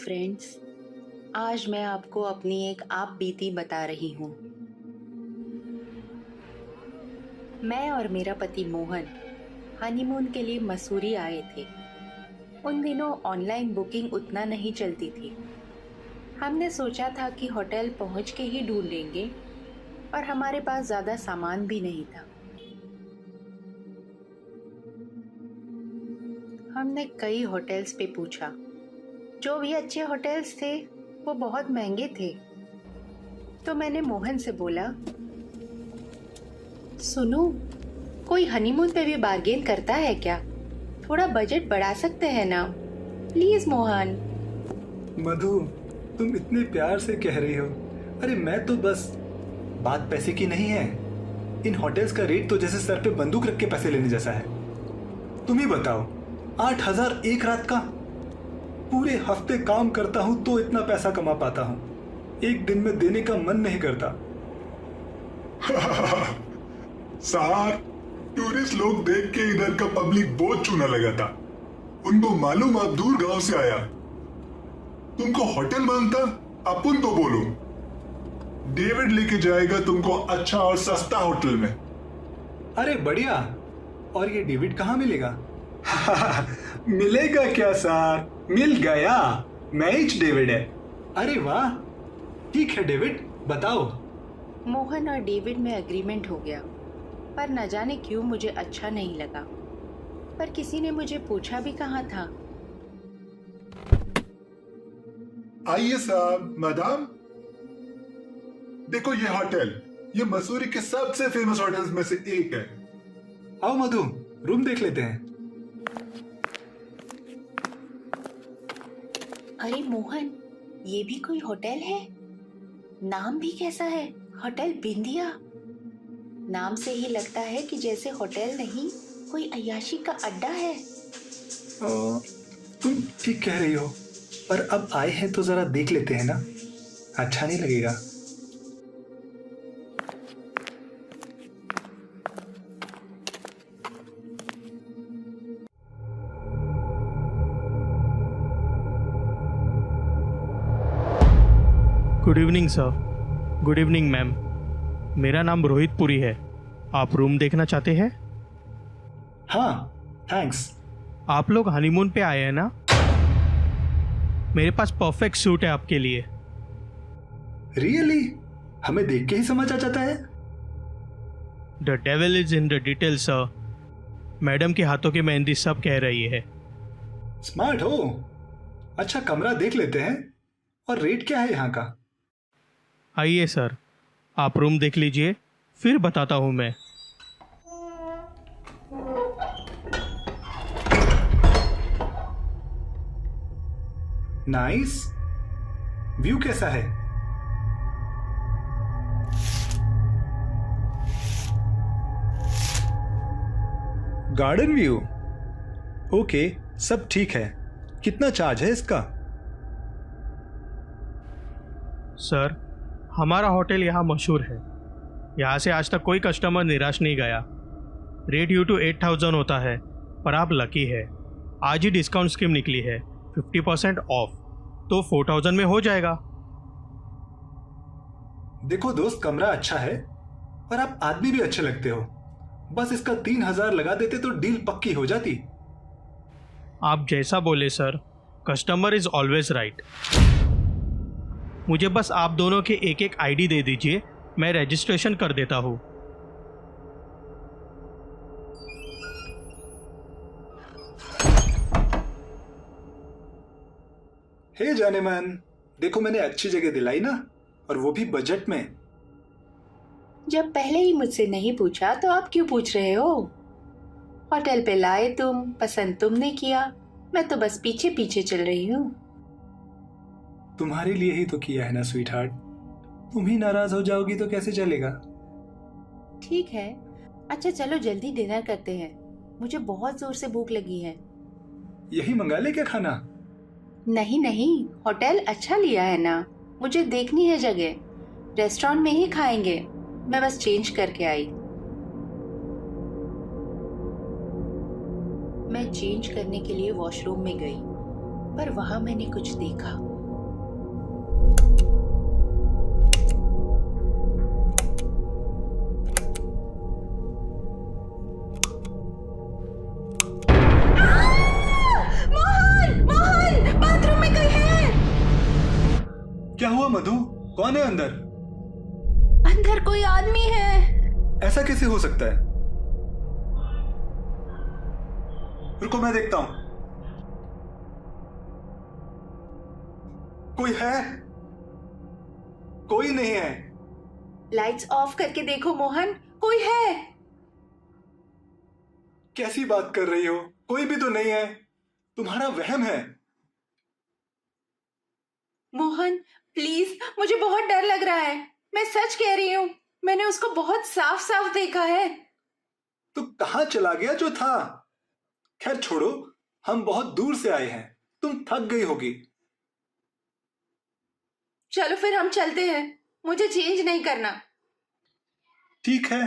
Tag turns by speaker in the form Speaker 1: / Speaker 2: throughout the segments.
Speaker 1: Friends, आज मैं आपको अपनी एक आप बीती बता रही हूँ। मैं और मेरा पति मोहन हनीमून के लिए मसूरी आए थे। उन दिनों ऑनलाइन बुकिंग उतना नहीं चलती थी। हमने सोचा था कि होटल पहुँच के ही ढूंढेंगे और हमारे पास ज़्यादा सामान भी नहीं था। हमने कई होटल्स पे पूछा। जो भी अच्छे होटल्स थे वो बहुत महंगे थे। तो मैंने मोहन से बोला, सुनो, कोई हनीमून पे भी बार्गेन करता है क्या? थोड़ा बजट बढ़ा सकते हैं ना, प्लीज मोहन।
Speaker 2: मधु, तुम इतने प्यार से कह रही हो। अरे मैं तो बस, बात पैसे की नहीं है। इन होटल्स का रेट तो जैसे सर पे बंदूक रख के पैसे लेने जैसा है। तुम ही बताओ, 8,000 एक रात का। पूरे हफ्ते काम करता हूं तो इतना पैसा कमा पाता हूं। एक दिन में देने का मन नहीं करता।
Speaker 3: सार, टूरिस्ट लोग देख के इधर का पब्लिक बहुत चूना लगा था। उनको मालूम आप दूर गांव से आया। तुमको होटल मांगता, अपन तो बोलो, डेविड लेके जाएगा तुमको अच्छा और सस्ता होटल में।
Speaker 2: अरे बढ़िया। और ये डेविड कहाँ मिलेगा? मिलेगा क्या सर, मिल गया। मैच डेविड है। अरे वाह, ठीक है डेविड, बताओ।
Speaker 1: मोहन और डेविड में एग्रीमेंट हो गया, पर न जाने क्यों मुझे अच्छा नहीं लगा। पर किसी ने मुझे पूछा भी कहाँ था।
Speaker 3: आइए साहब, मैडम, देखो ये होटल, ये मसूरी के सबसे फेमस होटल्स में से एक है।
Speaker 2: आओ मधु, रूम देख लेते हैं।
Speaker 1: अरे मोहन, ये भी कोई होटल है? नाम भी कैसा है, होटल बिंदिया। नाम से ही लगता है कि जैसे होटल नहीं, कोई अय्याशी का अड्डा है।
Speaker 2: तुम ठीक कह रही हो, पर अब आए हैं तो जरा देख लेते हैं ना, अच्छा नहीं लगेगा।
Speaker 4: Good evening sir. Good evening ma'am. मेरा नाम रोहित पुरी है। आप रूम देखना चाहते हैं?
Speaker 2: हाँ, थैंक्स।
Speaker 4: आप लोग हनीमून पे आए हैं ना? मेरे पास परफेक्ट सूट है आपके लिए।
Speaker 2: रियली? हमें देख के ही समझ आ जाता है।
Speaker 4: The devil is in the detail sir. Madam के हाथों की मेहंदी सब कह रही है।
Speaker 2: स्मार्ट हो। अच्छा, कमरा देख लेते हैं। और रेट क्या है यहाँ का?
Speaker 4: आइए सर, आप रूम देख लीजिए, फिर बताता हूँ मैं।
Speaker 2: नाइस। व्यू कैसा है? Garden view. ओके, सब ठीक है। कितना चार्ज है इसका?
Speaker 4: सर, हमारा होटल यहाँ मशहूर है। यहाँ से आज तक कोई कस्टमर निराश नहीं गया। रेट यू टू 8,000 होता है, पर आप लकी है, आज ही डिस्काउंट स्कीम निकली है, 50% ऑफ, तो 4,000 में हो जाएगा।
Speaker 2: देखो दोस्त, कमरा अच्छा है और आप आदमी भी अच्छे लगते हो। बस इसका 3,000 लगा देते तो डील पक्की हो जाती।
Speaker 4: आप जैसा बोले sir, customer is always right. मुझे बस आप दोनों के एक एक आईडी दे दीजिए, मैं रजिस्ट्रेशन कर देता हूँ।
Speaker 2: हे जानेमान, देखो मैंने अच्छी जगह दिलाई ना, और वो भी बजट में।
Speaker 1: जब पहले ही मुझसे नहीं पूछा तो आप क्यों पूछ रहे हो? होटल पे लाए तुम, पसंद तुमने किया, मैं तो बस पीछे पीछे चल रही हूँ।
Speaker 2: तुम्हारे लिए ही तो किया है ना स्वीट हार्ट। तुम ही नाराज हो जाओगी तो कैसे चलेगा?
Speaker 1: ठीक है, अच्छा चलो जल्दी डिनर करते हैं, मुझे बहुत जोर से भूख लगी है।
Speaker 2: यही मंगा ले क्या खाना?
Speaker 1: नहीं नहीं, होटल अच्छा लिया है ना, मुझे देखनी है जगह। रेस्टोरेंट में ही खाएंगे, मैं बस चेंज करके आई। मैं चेंज करने के लिए वॉशरूम में गई, पर वहां मैंने कुछ देखा।
Speaker 2: क्या हुआ मधु? कौन है अंदर?
Speaker 1: अंदर कोई आदमी है।
Speaker 2: ऐसा कैसे हो सकता है? रुको मैं देखता हूं। कोई है? कोई नहीं है।
Speaker 1: लाइट्स ऑफ करके देखो मोहन, कोई है।
Speaker 2: कैसी बात कर रही हो? कोई भी तो नहीं है। तुम्हारा वहम है।
Speaker 1: मोहन प्लीज, मुझे बहुत डर लग रहा है। मैं सच कह रही हूँ, मैंने उसको बहुत साफ साफ देखा है।
Speaker 2: तो कहाँ चला गया जो था? खैर छोड़ो, हम बहुत दूर से आए हैं, तुम थक गई होगी।
Speaker 1: चलो फिर हम चलते हैं, मुझे चेंज नहीं करना।
Speaker 2: ठीक है।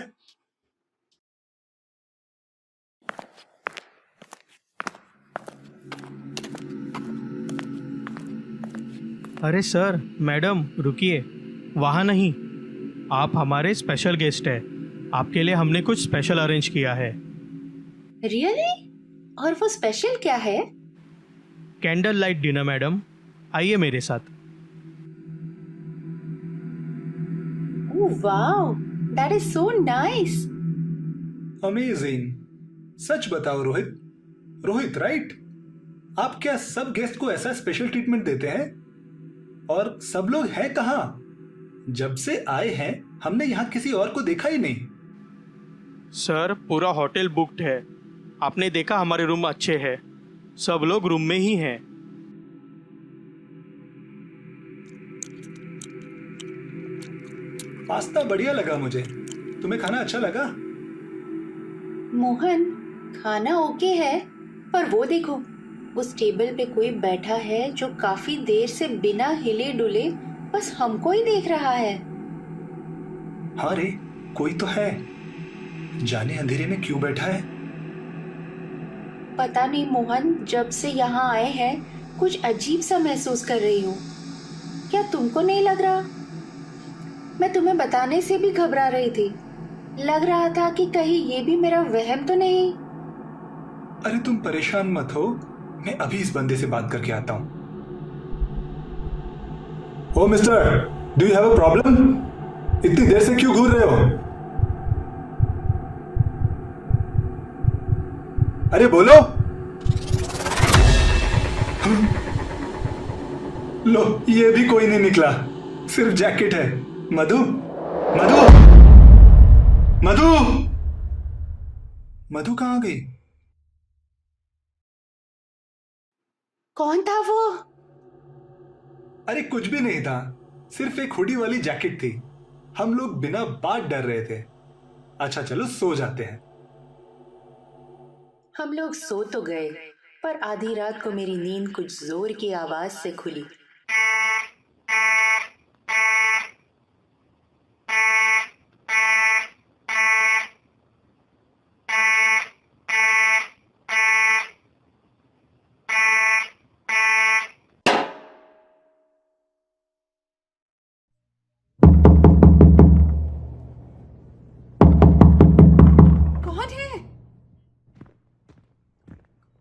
Speaker 4: अरे सर, मैडम रुकिए, वहाँ नहीं। आप हमारे स्पेशल गेस्ट हैं। आपके लिए हमने कुछ स्पेशल अरेंज किया है।
Speaker 1: रियली? और वो स्पेशल क्या है?
Speaker 4: कैंडल लाइट डिनर मैडम, आइए मेरे साथ।
Speaker 1: Oh wow, that is so nice.
Speaker 2: Amazing. सच बताओ रोहित, रोहित राइट? आप क्या सब गेस्ट को ऐसा स्पेशल ट्रीटमेंट देते हैं? और सब लोग हैं कहाँ? जब से आए हैं हमने यहाँ किसी और को देखा ही नहीं।
Speaker 4: सर, पूरा होटल बुक्ड है। आपने देखा हमारे रूम अच्छे हैं, सब लोग रूम में ही हैं।
Speaker 2: पास्ता बढ़िया लगा मुझे। तुम्हें खाना अच्छा लगा?
Speaker 1: मोहन, खाना ओके है, पर वो देखो, उस टेबल पे कोई बैठा है जो काफी देर से बिना हिले डुले बस हमको ही देख रहा है।
Speaker 2: हाँ रे, कोई तो है। जाने अंधेरे में क्यों बैठा है?
Speaker 1: पता नहीं मोहन, जब से यहाँ आए हैं कुछ अजीब सा महसूस कर रही हूँ। क्या तुमको नहीं लग रहा? मैं तुम्हें बताने से भी घबरा रही थी। लग रहा था कि कहीं ये भी मेरा वहम तो नहीं।
Speaker 2: अरे तुम परेशान मत हो, मैं अभी इस बंदे से बात करके आता हूँ। Oh mister, do you have a problem? इतनी देर से क्यों घूर रहे हो? अरे बोलो। लो, ये भी कोई नहीं निकला, सिर्फ जैकेट है। मधु, मधु, मधु, मधु कहाँ गई?
Speaker 1: कौन था वो?
Speaker 2: अरे कुछ भी नहीं था, सिर्फ एक हुडी वाली जैकेट थी। हम लोग बिना बात डर रहे थे। अच्छा चलो सो जाते हैं।
Speaker 1: हम लोग सो तो गए, पर आधी रात को मेरी नींद कुछ जोर की आवाज से खुली। कौन है?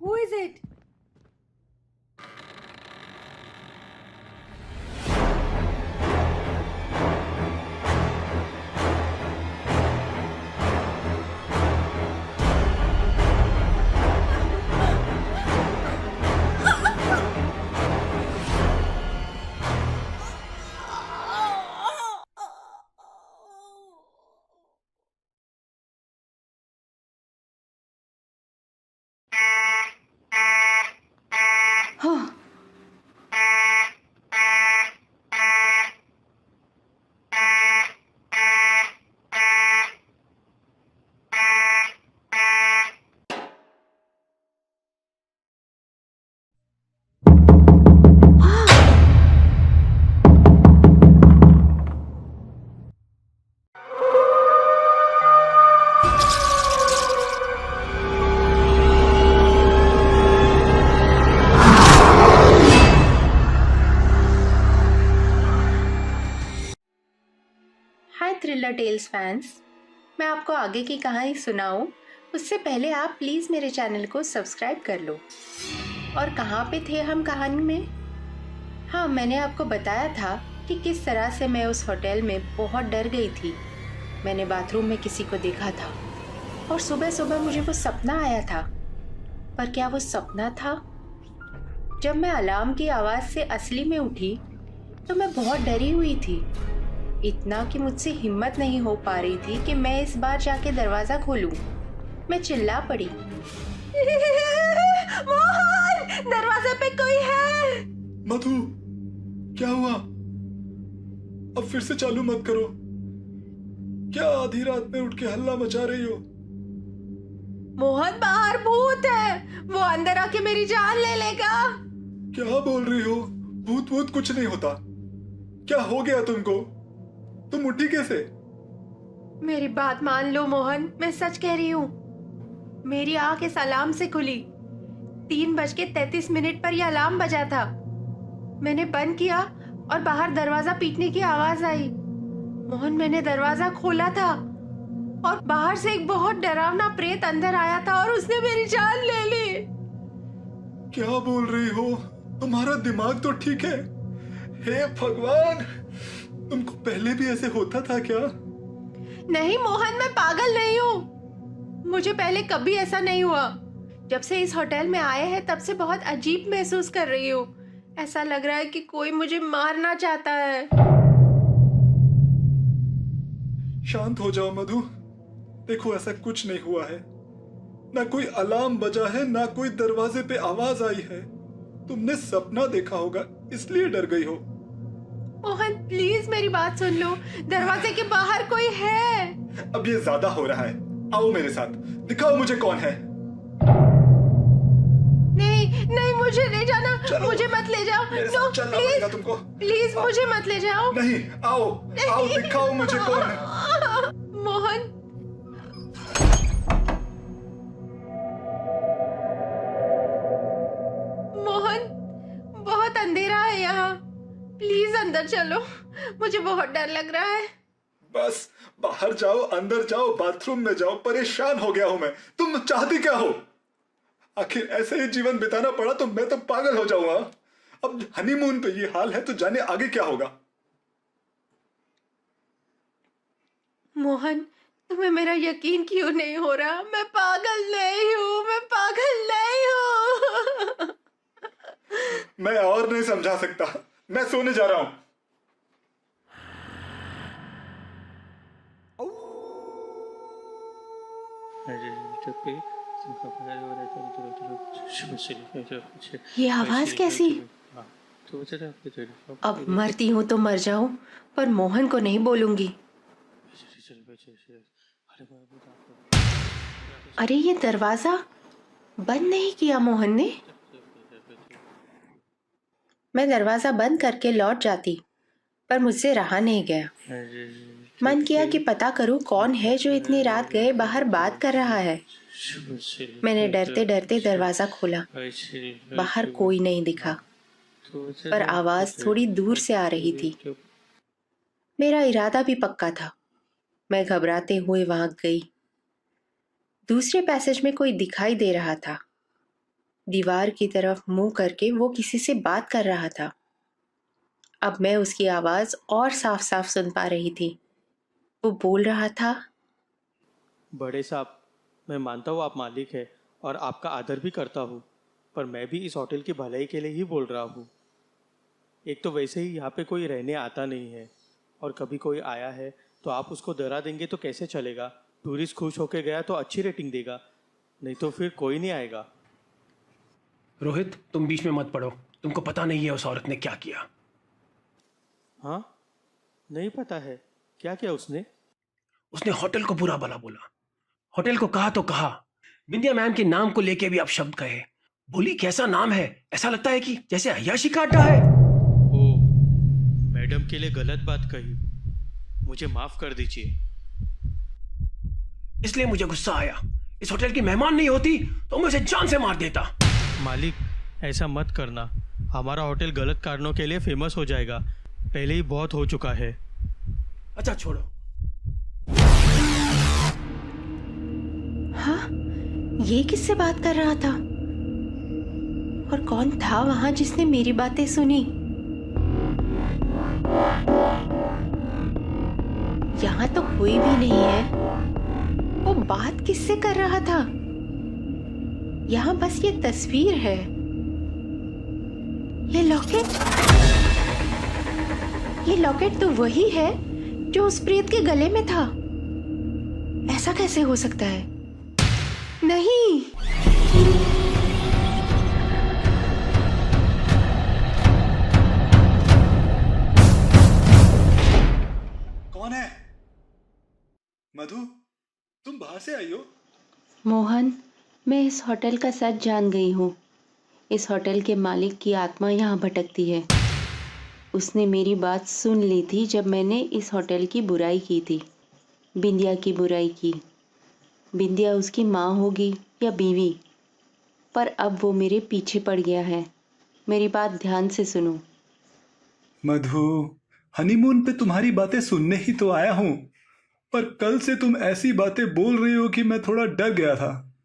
Speaker 1: Who is it? हाँ, हाय थ्रिलर टेल्स फैंस, मैं आपको आगे की कहानी सुनाऊं उससे पहले आप प्लीज़ मेरे चैनल को सब्सक्राइब कर लो। और कहाँ पे थे हम कहानी में? हाँ, मैंने आपको बताया था कि किस तरह से मैं उस होटल में बहुत डर गई थी। मैंने बाथरूम में किसी को देखा था और सुबह सुबह मुझे वो सपना आया था। पर क्या वो सपना था? जब मैं अलार्म की आवाज़ से असली में उठी तो मैं बहुत डरी हुई थी, इतना कि मुझसे हिम्मत नहीं हो पा रही थी कि मैं इस बार जाके दरवाज़ा खोलूं। मैं चिल्ला पड़ी, मोहन, दरवाजे पे कोई है।
Speaker 2: मधु, क्या हुआ? अब फिर से चालू मत करो। क्या आधी रात में उठ के हल्ला मचा रही हो?
Speaker 1: मोहन, बाहर भूत है, वो अंदर आके मेरी जान ले लेगा।
Speaker 2: क्या बोल रही हो? भूत भूत कुछ नहीं होता। क्या हो गया तुमको? तुम उठी कैसे?
Speaker 1: मेरी बात मान लो मोहन, मैं सच कह रही हूँ। मेरी आंख इस अलार्म से खुली। 3:33 पर यह अलार्म बजा था। मैंने बंद किया और बाहर दरवाजा पीटने की आवाज आई। मोहन, मैंने दरवाजा खोला था और बाहर से एक बहुत डरावना प्रेत अंदर आया था और उसने मेरी जान ले ली।
Speaker 2: क्या बोल रही हो? तुम्हारा दिमाग तो ठीक है? हे भगवान, तुमको पहले भी ऐसे होता था क्या?
Speaker 1: नहीं मोहन, मैं पागल नहीं हूँ। मुझे पहले कभी ऐसा नहीं हुआ। जब से इस होटल में आए हैं तब से बहुत अजीब महसूस कर रही हूँ। ऐसा लग रहा है कि कोई मुझे मारना चाहता है।
Speaker 2: शांत हो जाओ मधु। देखो, ऐसा कुछ नहीं हुआ है। ना कोई अलार्म बजा है, ना कोई दरवाजे पे आवाज आई है। तुमने सपना देखा होगा, इसलिए डर गई हो।
Speaker 1: मोहन, प्लीज मेरी बात सुन लो। दरवाजे के बाहर कोई है।
Speaker 2: अब ये ज्यादा हो रहा है। आओ मेरे साथ, दिखाओ मुझे कौन है।
Speaker 1: नहीं नहीं, मुझे ले जाना।
Speaker 2: चलो,
Speaker 1: मुझे मत ले जाओ।
Speaker 2: मेरे
Speaker 1: नो
Speaker 2: साथ चलना पड़ेगा
Speaker 1: प्लीज,
Speaker 2: तुमको।
Speaker 1: प्लीज मुझे मत ले जाओ।
Speaker 2: नहीं, आओ आओ, दिखाओ मुझे कौन है।
Speaker 1: मोहन, मोहन, बहुत अंधेरा है यहाँ। प्लीज अंदर चलो, मुझे बहुत डर लग रहा है।
Speaker 2: बस बाहर जाओ, अंदर जाओ, बाथरूम में जाओ। परेशान हो गया हूं मैं। तुम चाहती क्या हो? आखिर ऐसे ही जीवन बिताना पड़ा तो मैं तो पागल हो जाऊंगा। अब हनीमून पे ये हाल है तो जाने आगे क्या होगा।
Speaker 1: मोहन, तुम्हें मेरा यकीन क्यों नहीं हो रहा? मैं पागल नहीं हूँ, मैं पागल नहीं हूँ।
Speaker 2: मैं और नहीं समझा सकता। मैं सोने जा रहा हूं।
Speaker 1: ये आवाज कैसी? अब मरती हूँ तो मर जाऊं, पर मोहन को नहीं बोलूंगी। अरे, ये दरवाजा बंद नहीं किया मोहन ने। मैं दरवाजा बंद करके लौट जाती, पर मुझसे रहा नहीं गया। मन किया कि पता करूं कौन है जो इतनी रात गए बाहर बात कर रहा है। मैंने डरते डरते दरवाजा खोला। बाहर कोई नहीं दिखा, पर आवाज थोड़ी दूर से आ रही थी। मेरा इरादा भी पक्का था। मैं घबराते हुए वहां गई। दूसरे पैसेज में कोई दिखाई दे रहा था। दीवार की तरफ मुंह करके वो किसी से बात कर रहा था। अब मैं उसकी आवाज और साफ साफ सुन पा रही थी। वो बोल रहा था,
Speaker 4: बड़े साहब, मैं मानता हूँ आप मालिक हैं और आपका आदर भी करता हूँ, पर मैं भी इस होटल की भलाई के लिए ही बोल रहा हूँ। एक तो वैसे ही यहाँ पे कोई रहने आता नहीं है, और कभी कोई आया है तो आप उसको डरा देंगे तो कैसे चलेगा? टूरिस्ट खुश होके गया तो अच्छी रेटिंग देगा, नहीं तो फिर कोई नहीं आएगा।
Speaker 5: रोहित, तुम बीच में मत पड़ो। तुमको पता नहीं है उस औरत ने क्या किया।
Speaker 4: हाँ, नहीं पता है। क्या किया उसने?
Speaker 5: उसने होटल को बुरा भला बोला। होटल को कहा तो कहा, बिंदिया मैम के नाम को लेके भी आप शब्द कहे। बोली कैसा नाम है, ऐसा लगता है कि जैसे अय्याशी का अड्डा है।
Speaker 4: ओ, मैडम के लिए गलत बात कही, मुझे माफ कर दीजिए।
Speaker 5: इसलिए मुझे गुस्सा आया। इस होटल की मेहमान नहीं होती तो मैं उसे जान से मार देता।
Speaker 4: मालिक, ऐसा मत करना। हमारा होटल गलत कारणों के लिए फेमस हो जाएगा। पहले ही बहुत हो चुका है।
Speaker 5: अच्छा छोड़ो।
Speaker 1: हाँ, ये किससे बात कर रहा था? और कौन था वहां जिसने मेरी बातें सुनी? यहाँ तो हुई भी नहीं है। वो बात किससे कर रहा था? यहाँ बस ये तस्वीर है। ये लॉकेट तो वही है जो उस प्रेत के गले में था। ऐसा कैसे हो सकता है? नहीं,
Speaker 2: कौन है? मधु, तुम बाहर से आई हो?
Speaker 1: मोहन, मैं इस होटल का सच जान गई हूँ। इस होटल के मालिक की आत्मा यहाँ भटकती है। उसने मेरी बात सुन ली थी जब मैंने इस होटल की बुराई की थी, बिंदिया की बुराई की। बिंदिया उसकी माँ होगी या बीवी, पर अब वो मेरे पीछे पड़ गया है। मेरी बात ध्यान से सुनो।
Speaker 2: मधु, हनीमून पे तुम्हारी बातें सुनने ही तो आया हूं, पर कल से तुम ऐसी बातें बोल रही हो कि मैं थोड़ा डर गया था।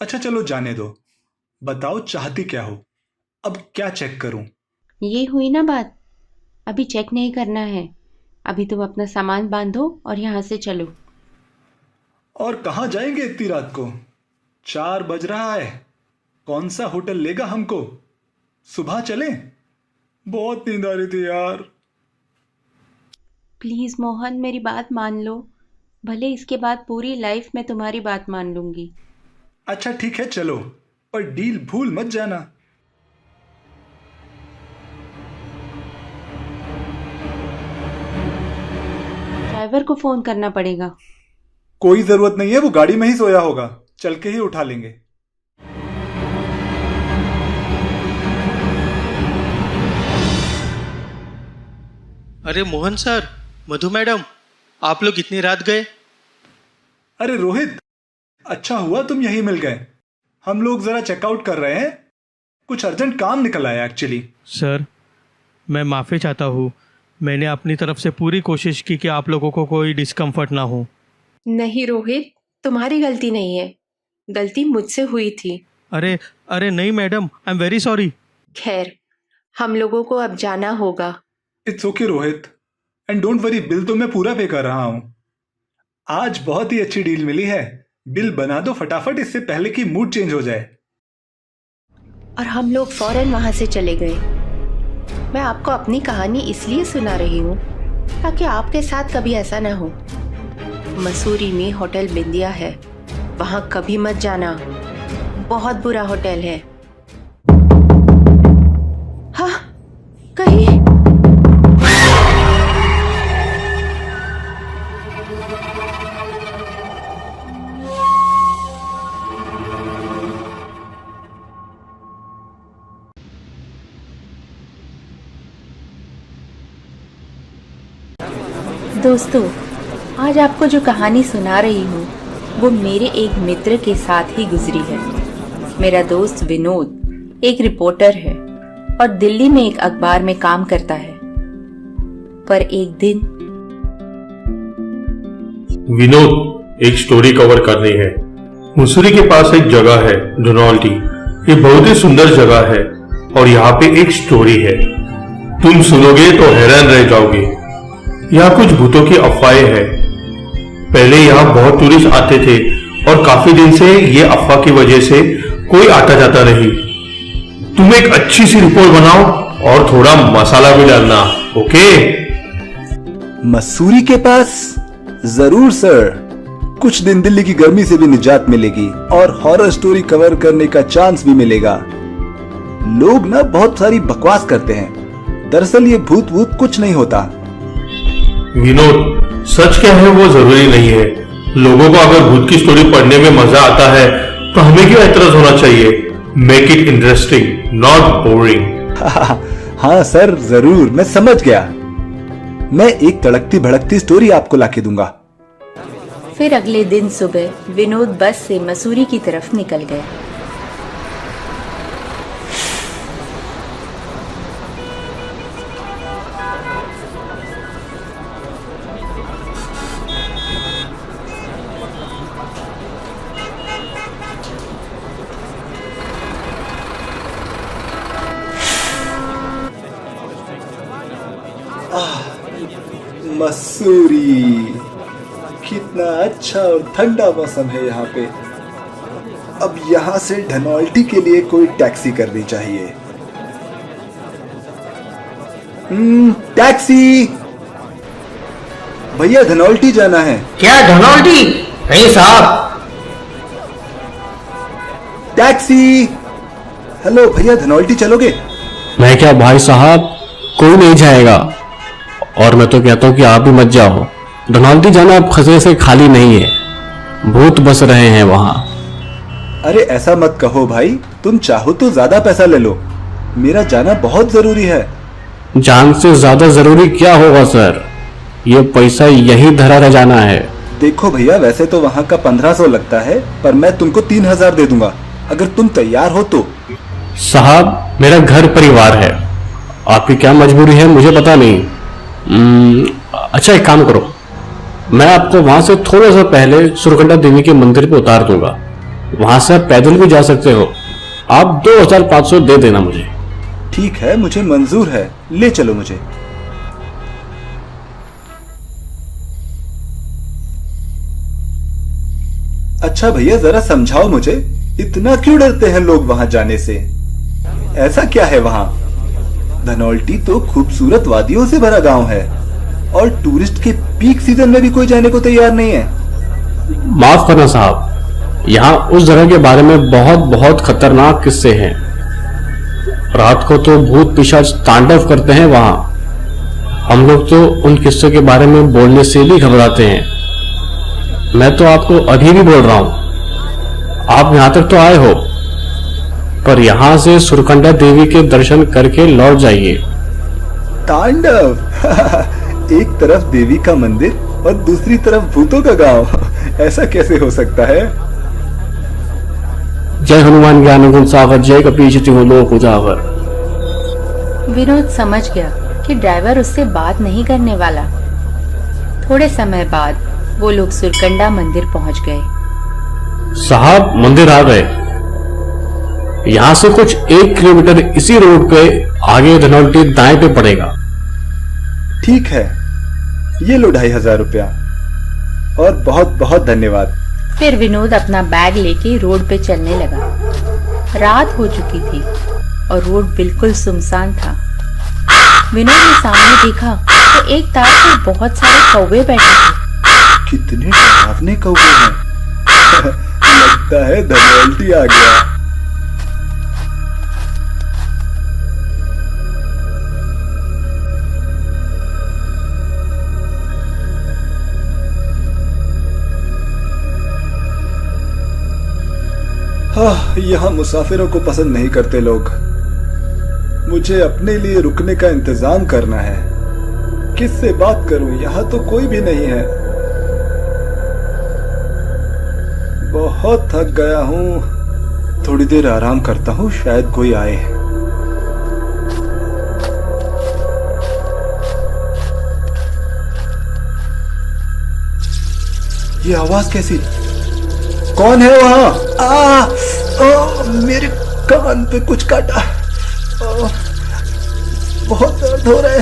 Speaker 2: अच्छा चलो जाने दो, बताओ चाहती क्या हो? अब क्या चेक करूं?
Speaker 1: ये हुई ना बात। अभी चेक नहीं करना है। अभी तुम अपना सामान बांधो और यहाँ से चलो।
Speaker 2: और कहाँ जाएंगे इतनी रात को? 4 बज रहा है। कौन सा होटल लेगा हमको? सुबह चलें? बहुत नींद आ रही थी यार।
Speaker 1: प्लीज मोहन, मेरी बात मान लो। भले इसके बाद पूरी लाइफ में तुम्हारी बात मान लूंगी।
Speaker 2: अच्छा ठीक है चलो, पर डील भूल मत जाना।
Speaker 1: ड्राइवर को फोन करना पड़ेगा।
Speaker 2: कोई जरूरत नहीं है, वो गाड़ी में ही सोया होगा, चल के ही उठा लेंगे।
Speaker 4: अरे मोहन सर, मधु मैडम, आप लोग इतनी रात गए?
Speaker 2: अरे रोहित, अच्छा हुआ तुम यहीं मिल गए। हम लोग जरा चेकआउट कर रहे हैं, कुछ अर्जेंट काम निकल आया एक्चुअली।
Speaker 4: सर, मैं माफ़ी चाहता हूँ। मैंने अपनी तरफ से पूरी कोशिश की कि आप लोगों को कोई डिस्कम्फर्ट ना हो।
Speaker 1: नहीं रोहित, तुम्हारी गलती नहीं है। गलती मुझसे हुई थी।
Speaker 4: अरे अरे नहीं madam, I am very sorry.
Speaker 1: खैर, हम लोगों को अब जाना होगा।
Speaker 2: It's okay Rohit, and don't worry, bill तो मैं पूरा पे कर रहा हूं। आज बहुत ही अच्छी डील मिली है। बिल बना दो फटाफट, इससे पहले कि मूड चेंज हो जाए।
Speaker 1: और हम लोग फौरन वहां से चले गए। मैं आपको अपनी कहानी इसलिए सुना रही हूँ ताकि आपके साथ कभी ऐसा ना हो। मसूरी में होटल बिंदिया है, वहां कभी मत जाना। बहुत बुरा होटल है। हाँ, कहीं दोस्तों, आज आपको जो कहानी सुना रही हूँ वो मेरे एक मित्र के साथ ही गुजरी है। मेरा दोस्त विनोद एक रिपोर्टर है और दिल्ली में एक अखबार में काम करता है। पर एक दिन
Speaker 6: विनोद, एक स्टोरी कवर करनी है। मसूरी के पास एक जगह है डोनाल्डी। ये बहुत ही सुंदर जगह है और यहाँ पे एक स्टोरी है। तुम सुनोगे तो हैरान रह जाओगे। यहाँ कुछ भूतों की अफवाहें हैं। पहले यहाँ बहुत टूरिस्ट आते थे और काफी दिन से ये अफवाह की वजह से कोई आता जाता नहीं। तुम एक अच्छी सी रिपोर्ट बनाओ और थोड़ा मसाला भी डालना, ओके?
Speaker 2: मसूरी के पास? जरूर सर। कुछ दिन दिल्ली की गर्मी से भी निजात मिलेगी और हॉरर स्टोरी कवर करने का चांस भी मिलेगा। लोग ना बहुत सारी बकवास करते हैं, दरअसल ये भूत वूत कुछ नहीं होता।
Speaker 6: विनोद, सच क्या है वो जरूरी नहीं है। लोगों को अगर भूत की स्टोरी पढ़ने में मजा आता है तो हमें क्यों एतराज होना चाहिए? Make it interesting, not boring.
Speaker 2: हाँ सर, जरूर, मैं समझ गया। मैं एक तड़कती भड़कती स्टोरी आपको लाके दूंगा।
Speaker 1: फिर अगले दिन सुबह विनोद बस से मसूरी की तरफ निकल गया।
Speaker 2: मसूरी, कितना अच्छा और ठंडा मौसम है यहाँ पे। अब यहाँ से धनौल्टी के लिए कोई टैक्सी करनी चाहिए। टैक्सी भैया, धनौल्टी जाना है।
Speaker 7: क्या धनौल्टी? नहीं साहब।
Speaker 2: टैक्सी। हेलो भैया, धनौल्टी चलोगे?
Speaker 8: मैं क्या भाई साहब, कोई नहीं जाएगा। और मैं तो कहता हूँ कि आप भी मत जाओ। धनौल्टी जाना अब खतरे से खाली नहीं है, भूत बस रहे हैं वहां।
Speaker 2: अरे ऐसा मत कहो भाई, तुम चाहो तो ज्यादा पैसा ले लो, मेरा जाना बहुत जरूरी है।
Speaker 8: जान से ज्यादा जरूरी क्या होगा सर, ये पैसा यही धरा रह जाना है।
Speaker 2: देखो भैया, वैसे तो वहाँ का 1500 लगता है, पर मैं तुमको 3000 दे दूंगा अगर तुम तैयार हो तो।
Speaker 8: साहब मेरा घर परिवार है, आपकी क्या मजबूरी है मुझे पता नहीं। अच्छा एक काम करो, मैं आपको वहां से थोड़ा सा पहले सुरकंडा देवी के मंदिर पे उतार दूंगा, वहां से आप पैदल भी जा सकते हो। आप 2500 दे देना मुझे।
Speaker 2: ठीक है, मुझे मंजूर है, ले चलो मुझे। अच्छा भैया, जरा समझाओ मुझे, इतना क्यों डरते हैं लोग वहां जाने से? ऐसा क्या है वहां? धनौल्टी तो खूबसूरत वादियों से भरा गांव है और टूरिस्ट के पीक सीजन में भी कोई जाने को तैयार नहीं है।
Speaker 8: माफ करना साहब, यहाँ उस जगह के बारे में बहुत बहुत खतरनाक किस्से हैं। रात को तो भूत पिशाच तांडव करते हैं वहां। हम लोग तो उन किस्सों के बारे में बोलने से भी घबराते हैं। मैं तो आपको अभी भी बोल रहा हूं, आप यहां तक तो आए हो, पर यहां से सुरकंडा देवी के दर्शन करके लौट जाइए।
Speaker 2: तांडव एक तरफ देवी का मंदिर और दूसरी तरफ भूतों का गांव, ऐसा कैसे हो सकता है?
Speaker 8: जय हनुमान ज्ञान गुण सागर, जय कपीश तिहु लोक उजागर।
Speaker 1: विनोद समझ गया कि ड्राइवर उससे बात नहीं करने वाला। थोड़े समय बाद वो लोग सुरकंडा मंदिर पहुंच गए।
Speaker 8: साहब मंदिर आ गए। यहां से कुछ 1 किलोमीटर इसी रोड पे आगे धनौल्टी दाएं पे पड़ेगा।
Speaker 2: ठीक है, ये लो 2500 रुपया और बहुत बहुत धन्यवाद।
Speaker 1: फिर विनोद अपना बैग लेके रोड पे चलने लगा। रात हो चुकी थी और रोड बिल्कुल सुनसान था। विनोद ने सामने देखा तो एक तार पर बहुत सारे कौवे बैठे थे।
Speaker 2: कितने डरावने कौवे हैं। लगता है धनौल्टी आ गया। यहाँ मुसाफिरों को पसंद नहीं करते लोग। मुझे अपने लिए रुकने का इंतजाम करना है। किससे बात करूं? यहाँ तो कोई भी नहीं है। बहुत थक गया हूं, थोड़ी देर आराम करता हूं, शायद कोई आए। ये आवाज कैसी? कौन है वहां? मेरे कान पे कुछ काटा। बहुत दर्द हो रहा है।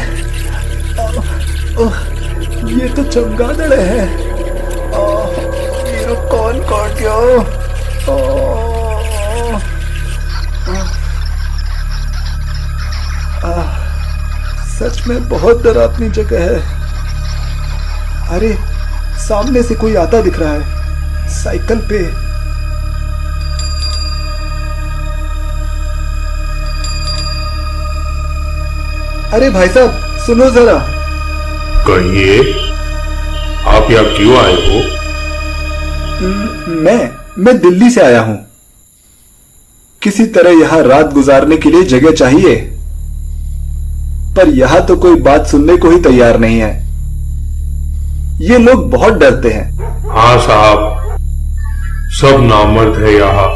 Speaker 2: ये तो चमगादड़ है। मेरा कान काट गया। सच में बहुत डरावनी जगह है। अरे सामने से कोई आता दिख रहा है साइकिल पे। अरे भाई साहब सुनो जरा।
Speaker 6: कहिए, आप यहाँ क्यों आए हो?
Speaker 2: मैं दिल्ली से आया हूं। किसी तरह यहाँ रात गुजारने के लिए जगह चाहिए, पर यहाँ तो कोई बात सुनने को ही तैयार नहीं है। ये लोग बहुत डरते हैं।
Speaker 6: हाँ साहब, सब नामर्द है यहाँ।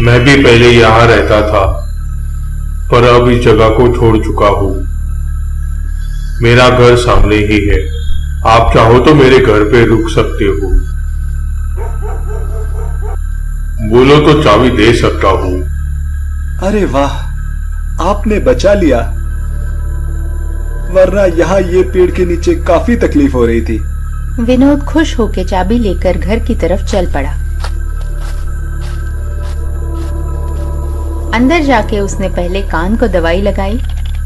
Speaker 6: मैं भी पहले यहाँ रहता था, पर अब इस जगह को छोड़ चुका हूँ। मेरा घर सामने ही है, आप चाहो तो मेरे घर पे रुक सकते हो। बोलो तो चाबी दे सकता हूँ।
Speaker 2: अरे वाह, आपने बचा लिया, वरना यहाँ ये पेड़ के नीचे काफी तकलीफ हो रही थी।
Speaker 1: विनोद खुश होकर चाबी लेकर घर की तरफ चल पड़ा। अंदर जाके उसने पहले कान को दवाई लगाई,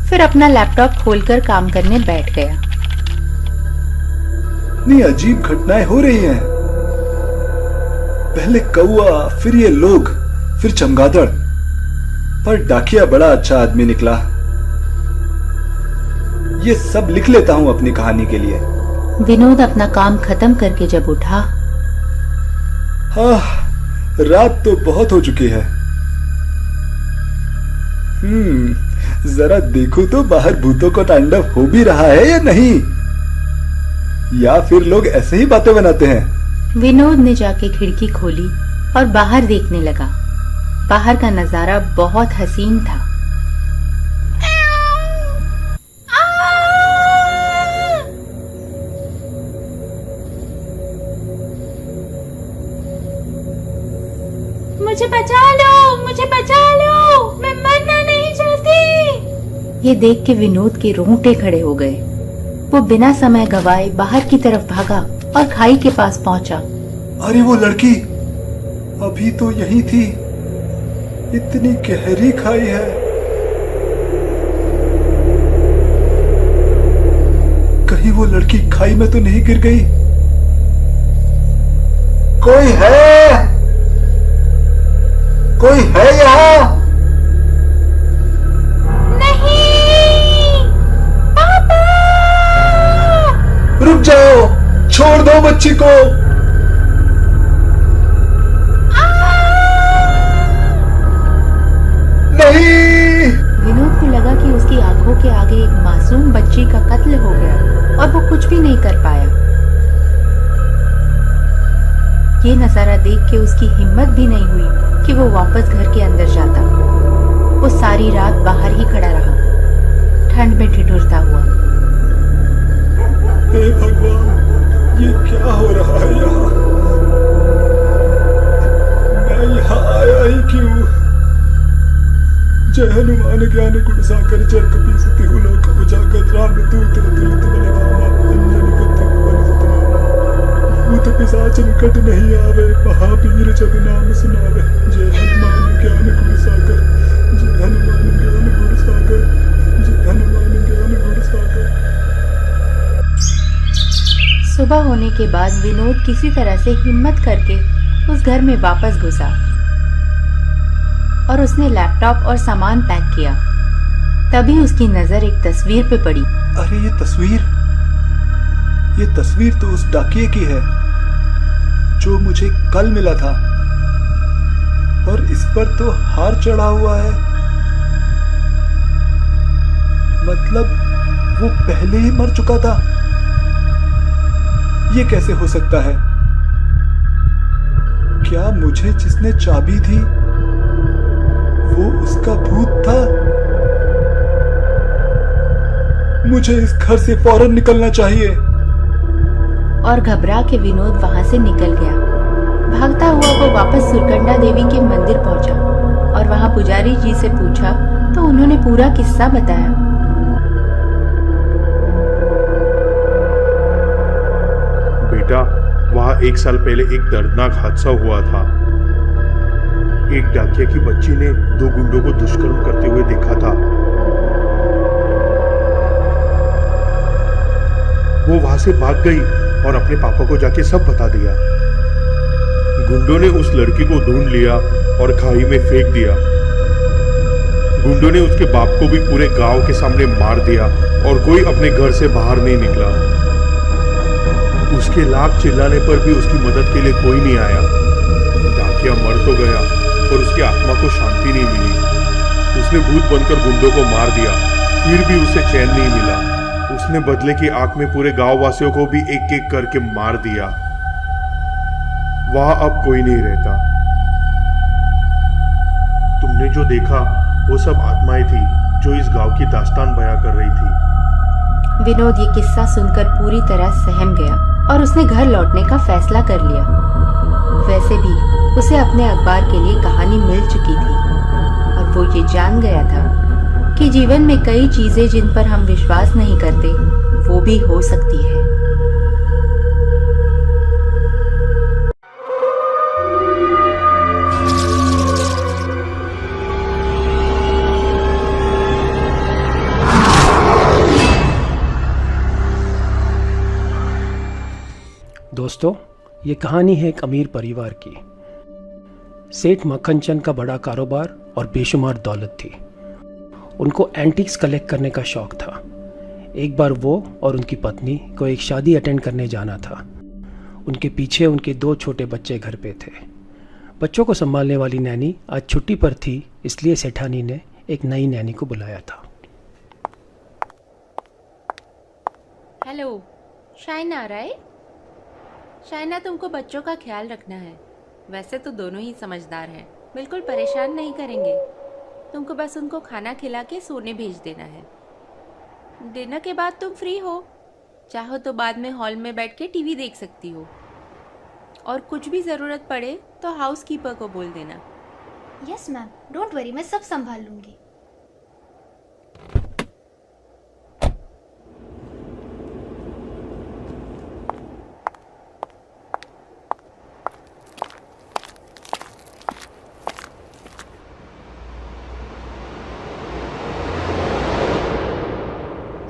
Speaker 1: फिर अपना लैपटॉप खोलकर काम करने बैठ गया।
Speaker 2: इतनी अजीब घटनाएं हो रही हैं। पहले कौआ, फिर ये लोग, फिर चमगादड़। पर डाकिया बड़ा अच्छा आदमी निकला। ये सब लिख लेता हूं अपनी कहानी के लिए।
Speaker 1: विनोद अपना काम खत्म करके जब उठा,
Speaker 2: रात तो बहुत हो चुकी है। जरा देखो तो बाहर भूतों का तांडव हो भी रहा है या नहीं, या फिर लोग ऐसे ही बातें बनाते हैं।
Speaker 1: विनोद ने जाके खिड़की खोली और बाहर देखने लगा। बाहर का नजारा बहुत हसीन था। मुझे बचा लो, मुझे बचा लो, मैं मरना नहीं चाहती। ये देख के विनोद के रोंगटे खड़े हो गए। वो बिना समय गवाए बाहर की तरफ भागा और खाई के पास पहुंचा।
Speaker 2: अरे वो लड़की अभी तो यही थी। इतनी गहरी खाई है। कहीं वो लड़की खाई में तो नहीं गिर गई? कोई है? कोई है यहाँ?
Speaker 1: नहीं पापा!
Speaker 2: रुक जाओ, छोड़ दो बच्ची को। नहीं।
Speaker 1: विनोद को लगा कि उसकी आंखों के आगे एक मासूम बच्ची का कत्ल हो गया और वो कुछ भी नहीं कर पाया। ये नजारा देख के उसकी हिम्मत भी नहीं हुई कि वो वापस घर के अंदर जाता। वो सारी रात बाहर ही खड़ा रहा, ठंड में ठिठुरता हुआ।
Speaker 2: हे भगवान, ये क्या हो रहा है यहाँ? मैं यहाँ आया ही क्यों? जय हनुमान ज्ञान गुण सागर, जय कपी सती लोक उजागर, राम दूत तुलित बलधामा, अंजनी पुत्र पवन सुत नामा। भूत पिशाच निकट नहीं आवे, महावीर जब नाम सुनावे। जय हनुमान ज्ञान गुण सागर, जय हनुमान ज्ञान गुण सागर, जय हनुमान ज्ञान गुण सागर।
Speaker 1: सुबह होने के बाद विनोद किसी तरह से हिम्मत करके उस घर में वापस घुसा और उसने लैपटॉप और सामान पैक किया। तभी उसकी नजर एक तस्वीर पे पड़ी।
Speaker 2: अरे ये तस्वीर तो उस डाकिये की है जो मुझे कल मिला था, और इस पर तो हार चढ़ा हुआ है। मतलब वो पहले ही मर चुका था। ये कैसे हो सकता है? क्या मुझे जिसने चाबी दी वो उसका भूत था? मुझे इस घर से फौरन निकलना चाहिए।
Speaker 1: और घबरा के विनोद वहां से निकल गया। भागता हुआ वो वापस सुरकंडा देवी के मंदिर पहुंचा और वहां पुजारी जी से पूछा तो उन्होंने पूरा किस्सा बताया।
Speaker 6: बेटा, वहाँ 1 साल पहले एक दर्दनाक हादसा हुआ था। एक डाकिया की बच्ची ने 2 गुंडों को दुष्कर्म करते हुए देखा था। वो वहां से भाग गई और अपने पापा को जाके सब बता दिया। गुंडों ने उस लड़की को ढूंढ लिया और खाई में फेंक दिया। गुंडों ने उसके बाप को भी पूरे गांव के सामने मार दिया और कोई अपने घर से बाहर नहीं निकला। उसके लाख चिल्लाने पर भी उसकी मदद के लिए कोई नहीं आया। डाकिया मर तो गया और उसकी आत्मा को शांति नहीं मिली। उसने भूत बनकर गुंडों को मार दिया, फिर भी उसे चैन नहीं मिला। उसने बदले की आंख में पूरे गांव वासियों को भी एक एक करके मार दिया। वहां अब कोई नहीं रहता। तुमने जो देखा वो सब आत्माएं थी जो इस गांव की दास्तान बयां कर रही थी।
Speaker 1: विनोद ये किस्सा सुनकर पूरी तरह सहम गया और उसने घर लौटने का फैसला कर लिया। वैसे भी उसे अपने अखबार के लिए कहानी मिल चुकी थी और वो ये जान गया था कि जीवन में कई चीजें जिन पर हम विश्वास नहीं करते वो भी हो सकती है।
Speaker 5: दोस्तों, ये कहानी है एक अमीर परिवार की। सेठ मक्खन चंद का बड़ा कारोबार और बेशुमार दौलत थी। उनको एंटीक्स कलेक्ट करने का शौक था। एक बार वो और उनकी पत्नी को एक शादी अटेंड करने जाना था। उनके पीछे उनके 2 छोटे बच्चे घर पे थे। बच्चों को संभालने वाली नैनी आज छुट्टी पर थी, इसलिए सेठानी ने एक नई नैनी को बुलाया था।
Speaker 1: Hello Shaina, right? शाइना, तुमको बच्चों का ख्याल रखना है। वैसे तो दोनों ही समझदार हैं, बिल्कुल परेशान नहीं करेंगे। तुमको बस उनको खाना खिला के सोने भेज देना है। डिनर के बाद तुम फ्री हो, चाहो तो बाद में हॉल में बैठ के टीवी देख सकती हो। और कुछ भी ज़रूरत पड़े तो हाउसकीपर को बोल देना।
Speaker 9: यस मैम, डोंट वरी, मैं सब संभाल लूंगी।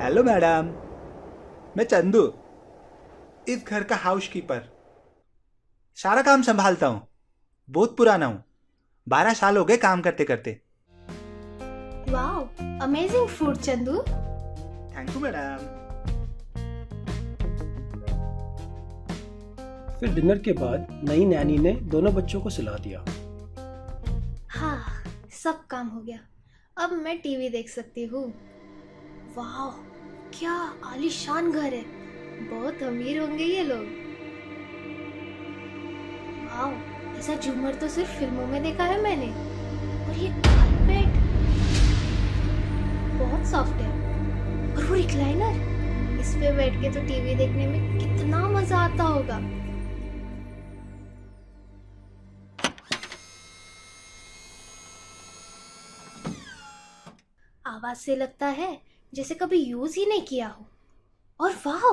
Speaker 2: हेलो मैडम, मैं चंदू, इस घर का हाउसकीपर। सारा काम संभालता हूँ। बहुत पुराना हूँ, 12 साल हो गए काम करते करते।
Speaker 9: Wow, amazing food Chandu.
Speaker 2: Thank you madam.
Speaker 5: फिर डिनर के बाद नई नैनी ने दोनों बच्चों को सुला दिया।
Speaker 9: हाँ, सब काम हो गया। अब मैं टीवी देख सकती हूँ। वाह, क्या आलीशान घर है। बहुत अमीर होंगे ये लोग। वाह, ऐसा झूमर तो सिर्फ फिल्मों में देखा है मैंने। और ये कारपेट बहुत सॉफ्ट है। और वो रिक्लाइनर, इस पे बैठ के तो टीवी देखने में कितना मजा आता होगा। आवाज से लगता है जैसे कभी यूज ही नहीं किया हो। और वाह,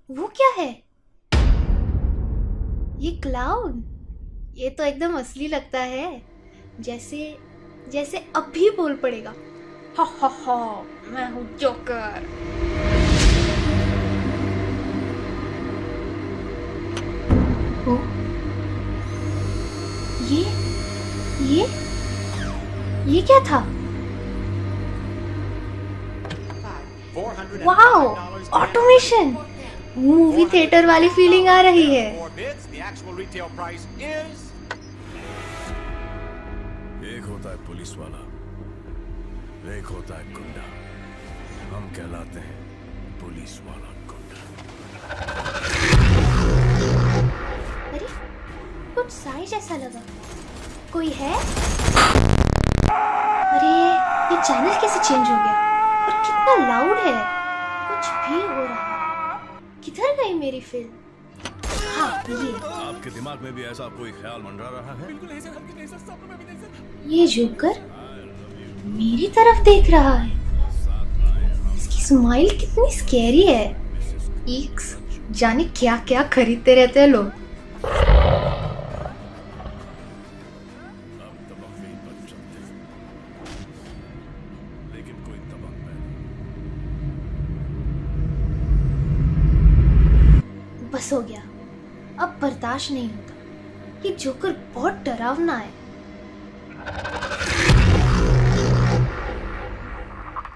Speaker 9: वो क्या है? ये क्लाउन, ये तो एकदम असली लगता है। जैसे अब भी बोल पड़ेगा। हा हा हा, मैं हूँ जोकर। ओ, ये क्या था? Wow, automation. मूवी थिएटर वाली फीलिंग आ रही है।
Speaker 10: एक होता है पुलिस वाला, एक होता है गुंडा। हम कहलाते हैं पुलिस वाला गुंडा।
Speaker 9: अरे, कुछ साइज ऐसा लगा। कोई है? अरे, ये चैनल कैसे चेंज हो गया? और कितना लाउड है। कुछ भी हो रहा है। किधर गई मेरी फिल्म? हाँ, ये
Speaker 10: आपके दिमाग में भी ऐसा कोई ख्याल मंडरा रहा है?
Speaker 9: ये जोकर मेरी तरफ देख रहा है। इसकी स्माइल कितनी स्कैरी है। ईक्स, जाने क्या क्या खरीदते रहते हैं लोग। बस हो गया, अब बर्दाश्त नहीं होता। ये जोकर बहुत डरावना है।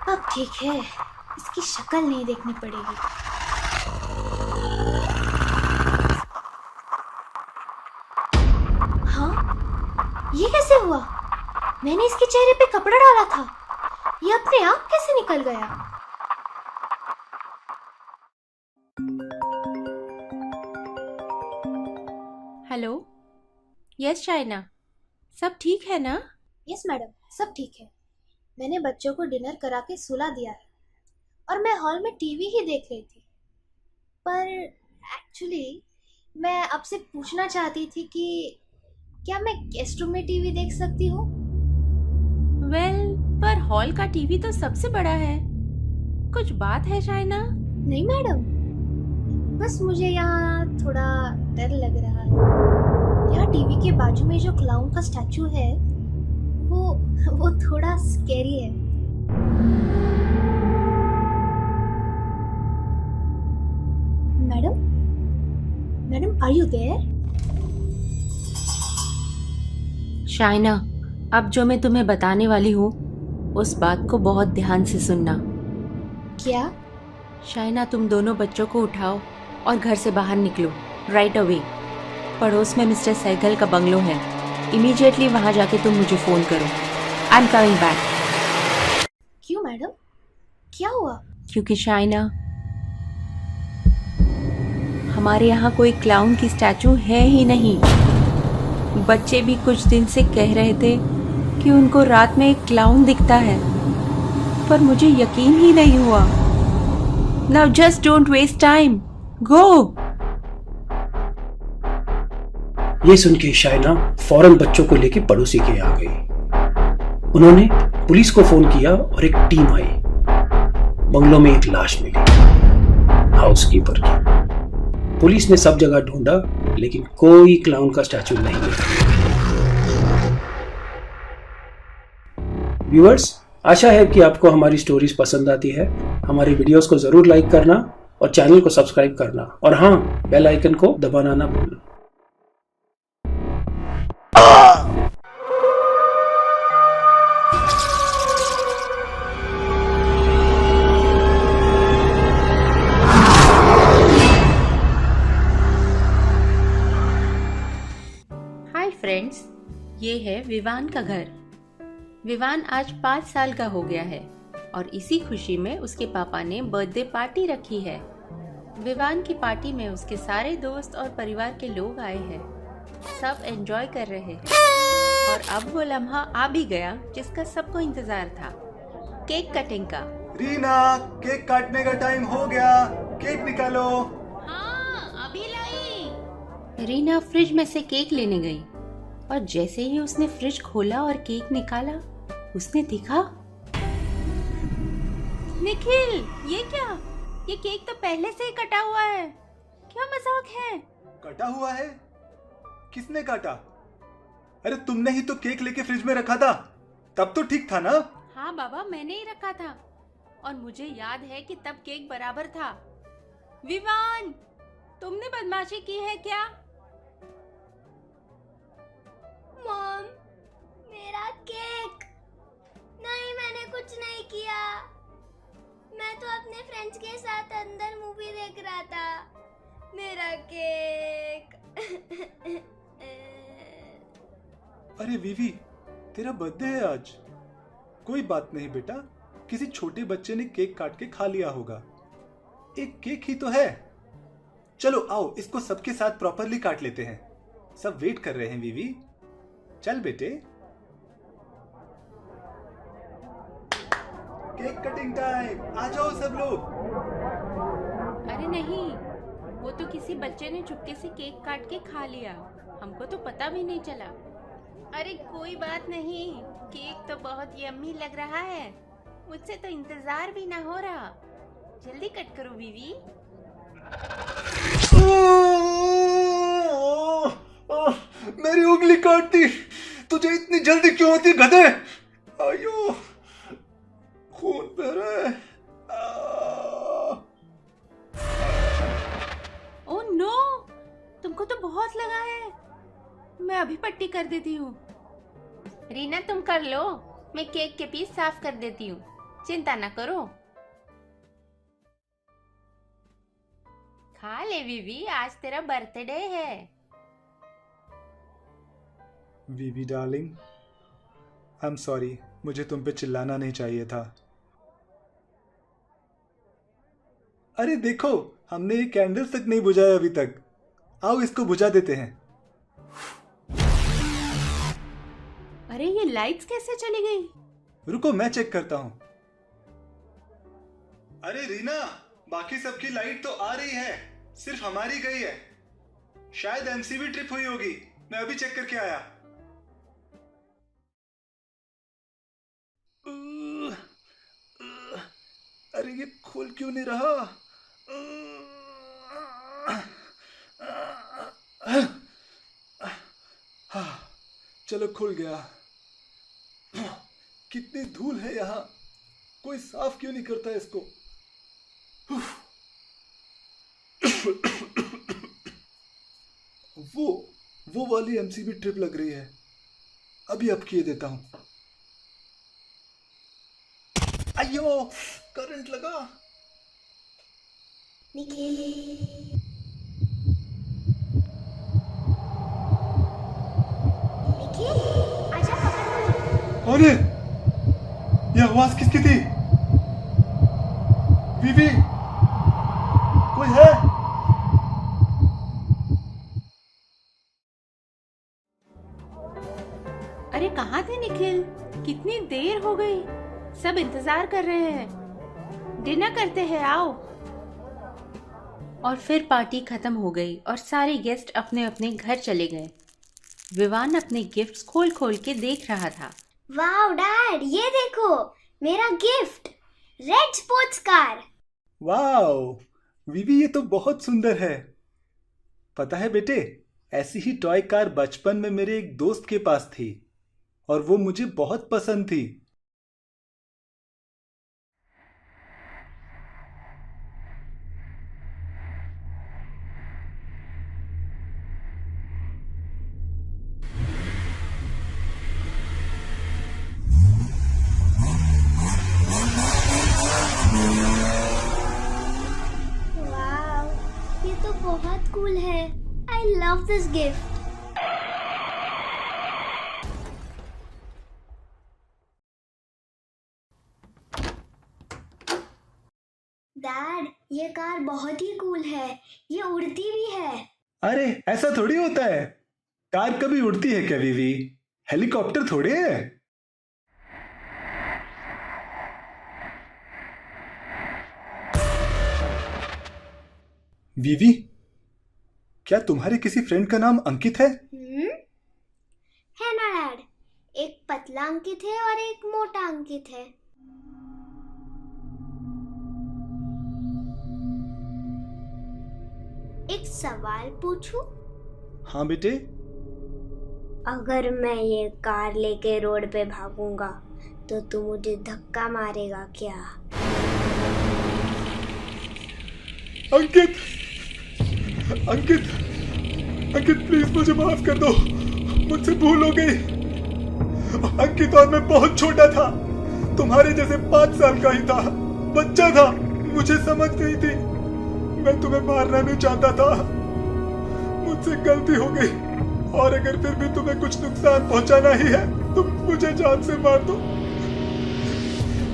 Speaker 9: अब ठीक है, इसकी शक्ल नहीं देखनी पड़ेगी। हाँ, ये कैसे हुआ? मैंने इसके चेहरे पे कपड़ा डाला था। ये अपने आप कैसे निकल गया?
Speaker 1: हेलो, यस शाइना, सब ठीक है ना?
Speaker 9: यस मैडम, सब ठीक है। मैंने बच्चों को डिनर करा के सुला दिया है और मैं हॉल में टीवी ही देख रही थी। पर एक्चुअली मैं आपसे पूछना चाहती थी कि क्या मैं गेस्ट रूम में टीवी देख सकती हूँ?
Speaker 1: वेल, पर हॉल का टीवी तो सबसे बड़ा है। कुछ बात है शाइना?
Speaker 9: नहीं मैडम, बस मुझे यहाँ थोड़ा डर लग रहा है। यहाँ टीवी के बाजू में जो क्लाउन का स्टैचू है वो थोड़ा स्कैरी है। Madam, madam, are you there?
Speaker 1: Shaina, अब जो मैं तुम्हें बताने वाली हूँ उस बात को बहुत ध्यान से सुनना।
Speaker 9: क्या?
Speaker 1: शाइना, तुम दोनों बच्चों को उठाओ और घर से बाहर निकलो राइट अवे। पड़ोस में मिस्टर सहगल का बंगलो है, इमीडिएटली वहाँ जाके तुम मुझे फ़ोन करो। I am coming back.
Speaker 9: क्यों मैडम, क्या हुआ?
Speaker 1: क्योंकि शाइना, हमारे यहाँ कोई क्लाउन की स्टैचू है ही नहीं। बच्चे भी कुछ दिन से कह रहे थे कि उनको रात में एक क्लाउन दिखता है, पर मुझे यकीन ही नहीं हुआ। Now just don't waste time, go.
Speaker 5: ये सुन के शाइना फौरन बच्चों को लेकर पड़ोसी के यहाँ गई। उन्होंने पुलिस को फोन किया और एक टीम आई। बंगलों में एक लाश मिली, हाउसकीपर की। पुलिस ने सब जगह ढूंढा लेकिन कोई क्लाउन का स्टैचू नहीं मिला। व्यूअर्स, आशा है कि आपको हमारी स्टोरीज पसंद आती है। हमारी वीडियोस को जरूर लाइक करना और चैनल को सब्सक्राइब करना, और हाँ, बेल आइकन को दबाना ना भूलना।
Speaker 1: हाय फ्रेंड्स, ये है विवान का घर। विवान आज 5 साल का हो गया है और इसी खुशी में उसके पापा ने बर्थडे पार्टी रखी है। विवान की पार्टी में उसके सारे दोस्त और परिवार के लोग आए हैं। सब एंजॉय कर रहे हैं और अब वो लम्हा आ भी गया जिसका सबको इंतजार था, केक कटिंग का।
Speaker 2: रीना, केक काटने का टाइम हो गया, केक निकालो।
Speaker 1: हाँ, अभी लाई। रीना फ्रिज में से केक लेने गई और जैसे ही उसने फ्रिज खोला और केक निकाला, उसने देखा, निखिल, ये क्या? ये केक तो पहले से ही कटा हुआ है। क्या मजाक है?
Speaker 2: कटा हुआ है? किसने काटा? अरे तुमने ही तो केक लेके फ्रिज में रखा था, तब तो ठीक था ना?
Speaker 1: हाँ बाबा, मैंने ही रखा था और मुझे याद है कि तब केक बराबर था। विवान, तुमने बदमाशी की है क्या?
Speaker 9: मॉम, मेरा केक। नहीं, मैंने कुछ नहीं किया। मैं तो अपने फ्रेंड्स के साथ अंदर मूवी देख रहा था। मेरा केक।
Speaker 2: अरे वीवी, तेरा बर्थडे है आज। कोई बात नहीं बेटा, किसी छोटे बच्चे ने केक काट के खा लिया होगा। एक केक ही तो है। चलो आओ, इसको सबके साथ प्रॉपरली काट लेते हैं। सब वेट कर रहे हैं वीवी। चल बेटे, केक कटिंग टाइम, आ जाओ सब लोग।
Speaker 1: अरे नहीं, वो तो किसी बच्चे ने चुपके से केक काट के खा लिया, हमको तो पता भी नहीं चला। अरे कोई बात नहीं, केक तो बहुत यम्मी लग रहा है। मुझसे तो इंतजार भी ना हो रहा। जल्दी कट करो बीवी।
Speaker 2: मेरी उंगली काट दी। तुझे इतनी जल्दी क्यों होती गधे? आयो, खून बह रहा है।
Speaker 1: ओह नो, तुमको तो बहुत लगा है। मैं अभी पट्टी कर देती हूँ। रीना, तुम कर लो, मैं केक के पीस साफ कर देती हूँ, चिंता ना करो। खा ले बीवी, आज तेरा बर्थडे है।
Speaker 2: वीवी डार्लिंग, आई एम सॉरी, मुझे तुम पे चिल्लाना नहीं चाहिए था। अरे देखो, हमने ये कैंडल्स तक नहीं बुझाया अभी तक। आओ इसको बुझा देते हैं।
Speaker 1: अरे ये लाइट्स कैसे चली गई?
Speaker 2: रुको, मैं चेक करता हूं। अरे रीना, बाकी सबकी लाइट तो आ रही है, सिर्फ हमारी गई है। शायद एमसीबी ट्रिप हुई होगी, मैं अभी चेक करके आया। अरे ये खोल क्यों नहीं रहा? हाँ, चलो खुल गया। कितनी धूल है यहाँ, कोई साफ क्यों नहीं करता इसको? वो वो वाली एमसीबी ट्रिप लग रही है। अभी अब किए देता हूं। अयो, करंट लगा।
Speaker 9: निखिल, निखिल, आजा पकड़ लो।
Speaker 2: अरे, ये आवाज किसकी थी? बीवी, कोई है?
Speaker 1: अरे कहाँ थे निखिल? कितनी देर हो गई, सब इंतजार कर रहे हैं। डिनर करते हैं, आओ। और फिर पार्टी खत्म हो गई और सारे गेस्ट अपने अपने घर चले गए। विवान अपने गिफ्ट्स खोल खोल के देख रहा था।
Speaker 9: वाओ डैड, ये देखो मेरा gift, red sports car.
Speaker 2: Wow बीवी, ये तो बहुत सुंदर है। पता है बेटे, ऐसी ही टॉय कार बचपन में मेरे एक दोस्त के पास थी और वो मुझे बहुत पसंद थी।
Speaker 9: वाओ, ये तो बहुत कूल है। I love this gift. Dad, ये कार बहुत ही कूल है, ये उड़ती भी है।
Speaker 2: अरे ऐसा थोड़ी होता है, कार कभी उड़ती है क्या बीवी? हेलीकॉप्टर थोड़ी है। बीवी, क्या तुम्हारे किसी फ्रेंड का नाम अंकित है?
Speaker 9: है ना डैड, एक पतला अंकित है और एक मोटा अंकित है। एक सवाल पूछूं?
Speaker 2: हाँ बेटे।
Speaker 9: अगर मैं ये कार लेके रोड पे भागूंगा तो तू मुझे धक्का मारेगा क्या?
Speaker 2: अंकित, अंकित, अंकित प्लीज मुझे माफ कर दो, मुझसे भूल हो गई। अंकित और मैं बहुत छोटा था, तुम्हारे जैसे 5 साल का ही था, बच्चा था, मुझे समझ नहीं थी। मैं तुम्हें मारना नहीं चाहता था, मुझसे गलती हो गई। और अगर फिर भी तुम्हें कुछ नुकसान पहुंचाना ही है तो मुझे जान से मार दो।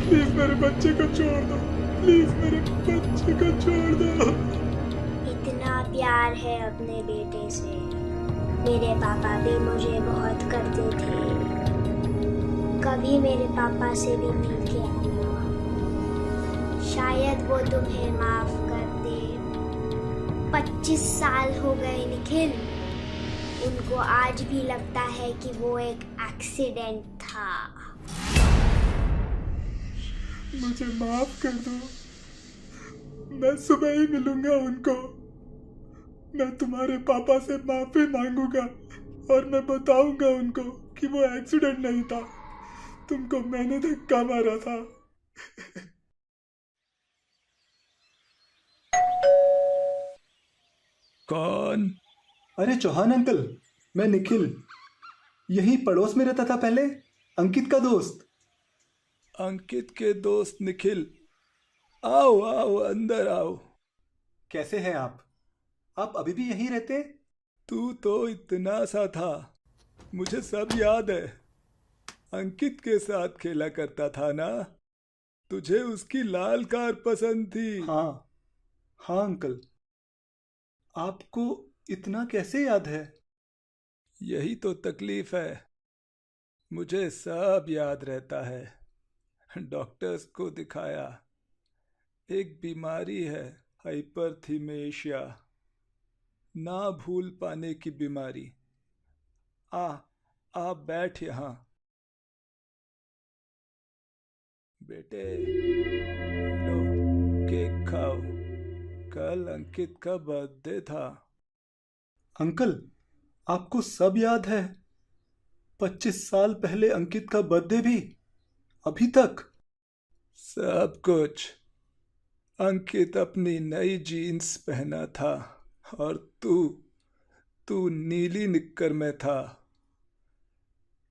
Speaker 2: प्लीज मेरे बच्चे को छोड़ दो, प्लीज मेरे बच्चे को छोड़ दो।
Speaker 9: इतना प्यार है अपने बेटे से। मेरे पापा भी मुझे बहुत करते थे। कभी मेरे पापा से भी मिल के आना, शायद वो तुम्हें माफ कर दे। 25 साल हो गए निखिल, उनको आज भी लगता है कि वो एक एक्सीडेंट था।
Speaker 2: मुझे माफ कर दो, मैं सुबह ही मिलूंगा उनको। मैं तुम्हारे पापा से माफी मांगूंगा और मैं बताऊंगा उनको कि वो एक्सीडेंट नहीं था, तुमको मैंने धक्का मारा था।
Speaker 10: कौन?
Speaker 2: अरे चौहान अंकल, मैं निखिल, यहीं पड़ोस में रहता था पहले, अंकित का दोस्त।
Speaker 10: अंकित के दोस्त निखिल, आओ आओ अंदर आओ।
Speaker 2: कैसे हैं आप? आप अभी भी यहीं रहते?
Speaker 10: तू तो इतना सा था, मुझे सब याद है। अंकित के साथ खेला करता था ना? तुझे उसकी लाल कार पसंद थी।
Speaker 2: हाँ हाँ अंकल, आपको इतना कैसे याद है?
Speaker 10: यही तो तकलीफ है, मुझे सब याद रहता है। डॉक्टर्स को दिखाया, एक बीमारी है, हाइपरथीमेशिया, ना भूल पाने की बीमारी। आ बैठ यहाँ। बेटे लो, केक खाओ, कल अंकित का बर्थडे था।
Speaker 2: अंकल, आपको सब याद है? 25 साल पहले अंकित का बर्थडे भी, अभी तक?
Speaker 10: सब कुछ। अंकित अपनी नई जीन्स पहना था और तू तू नीली निक्कर में था।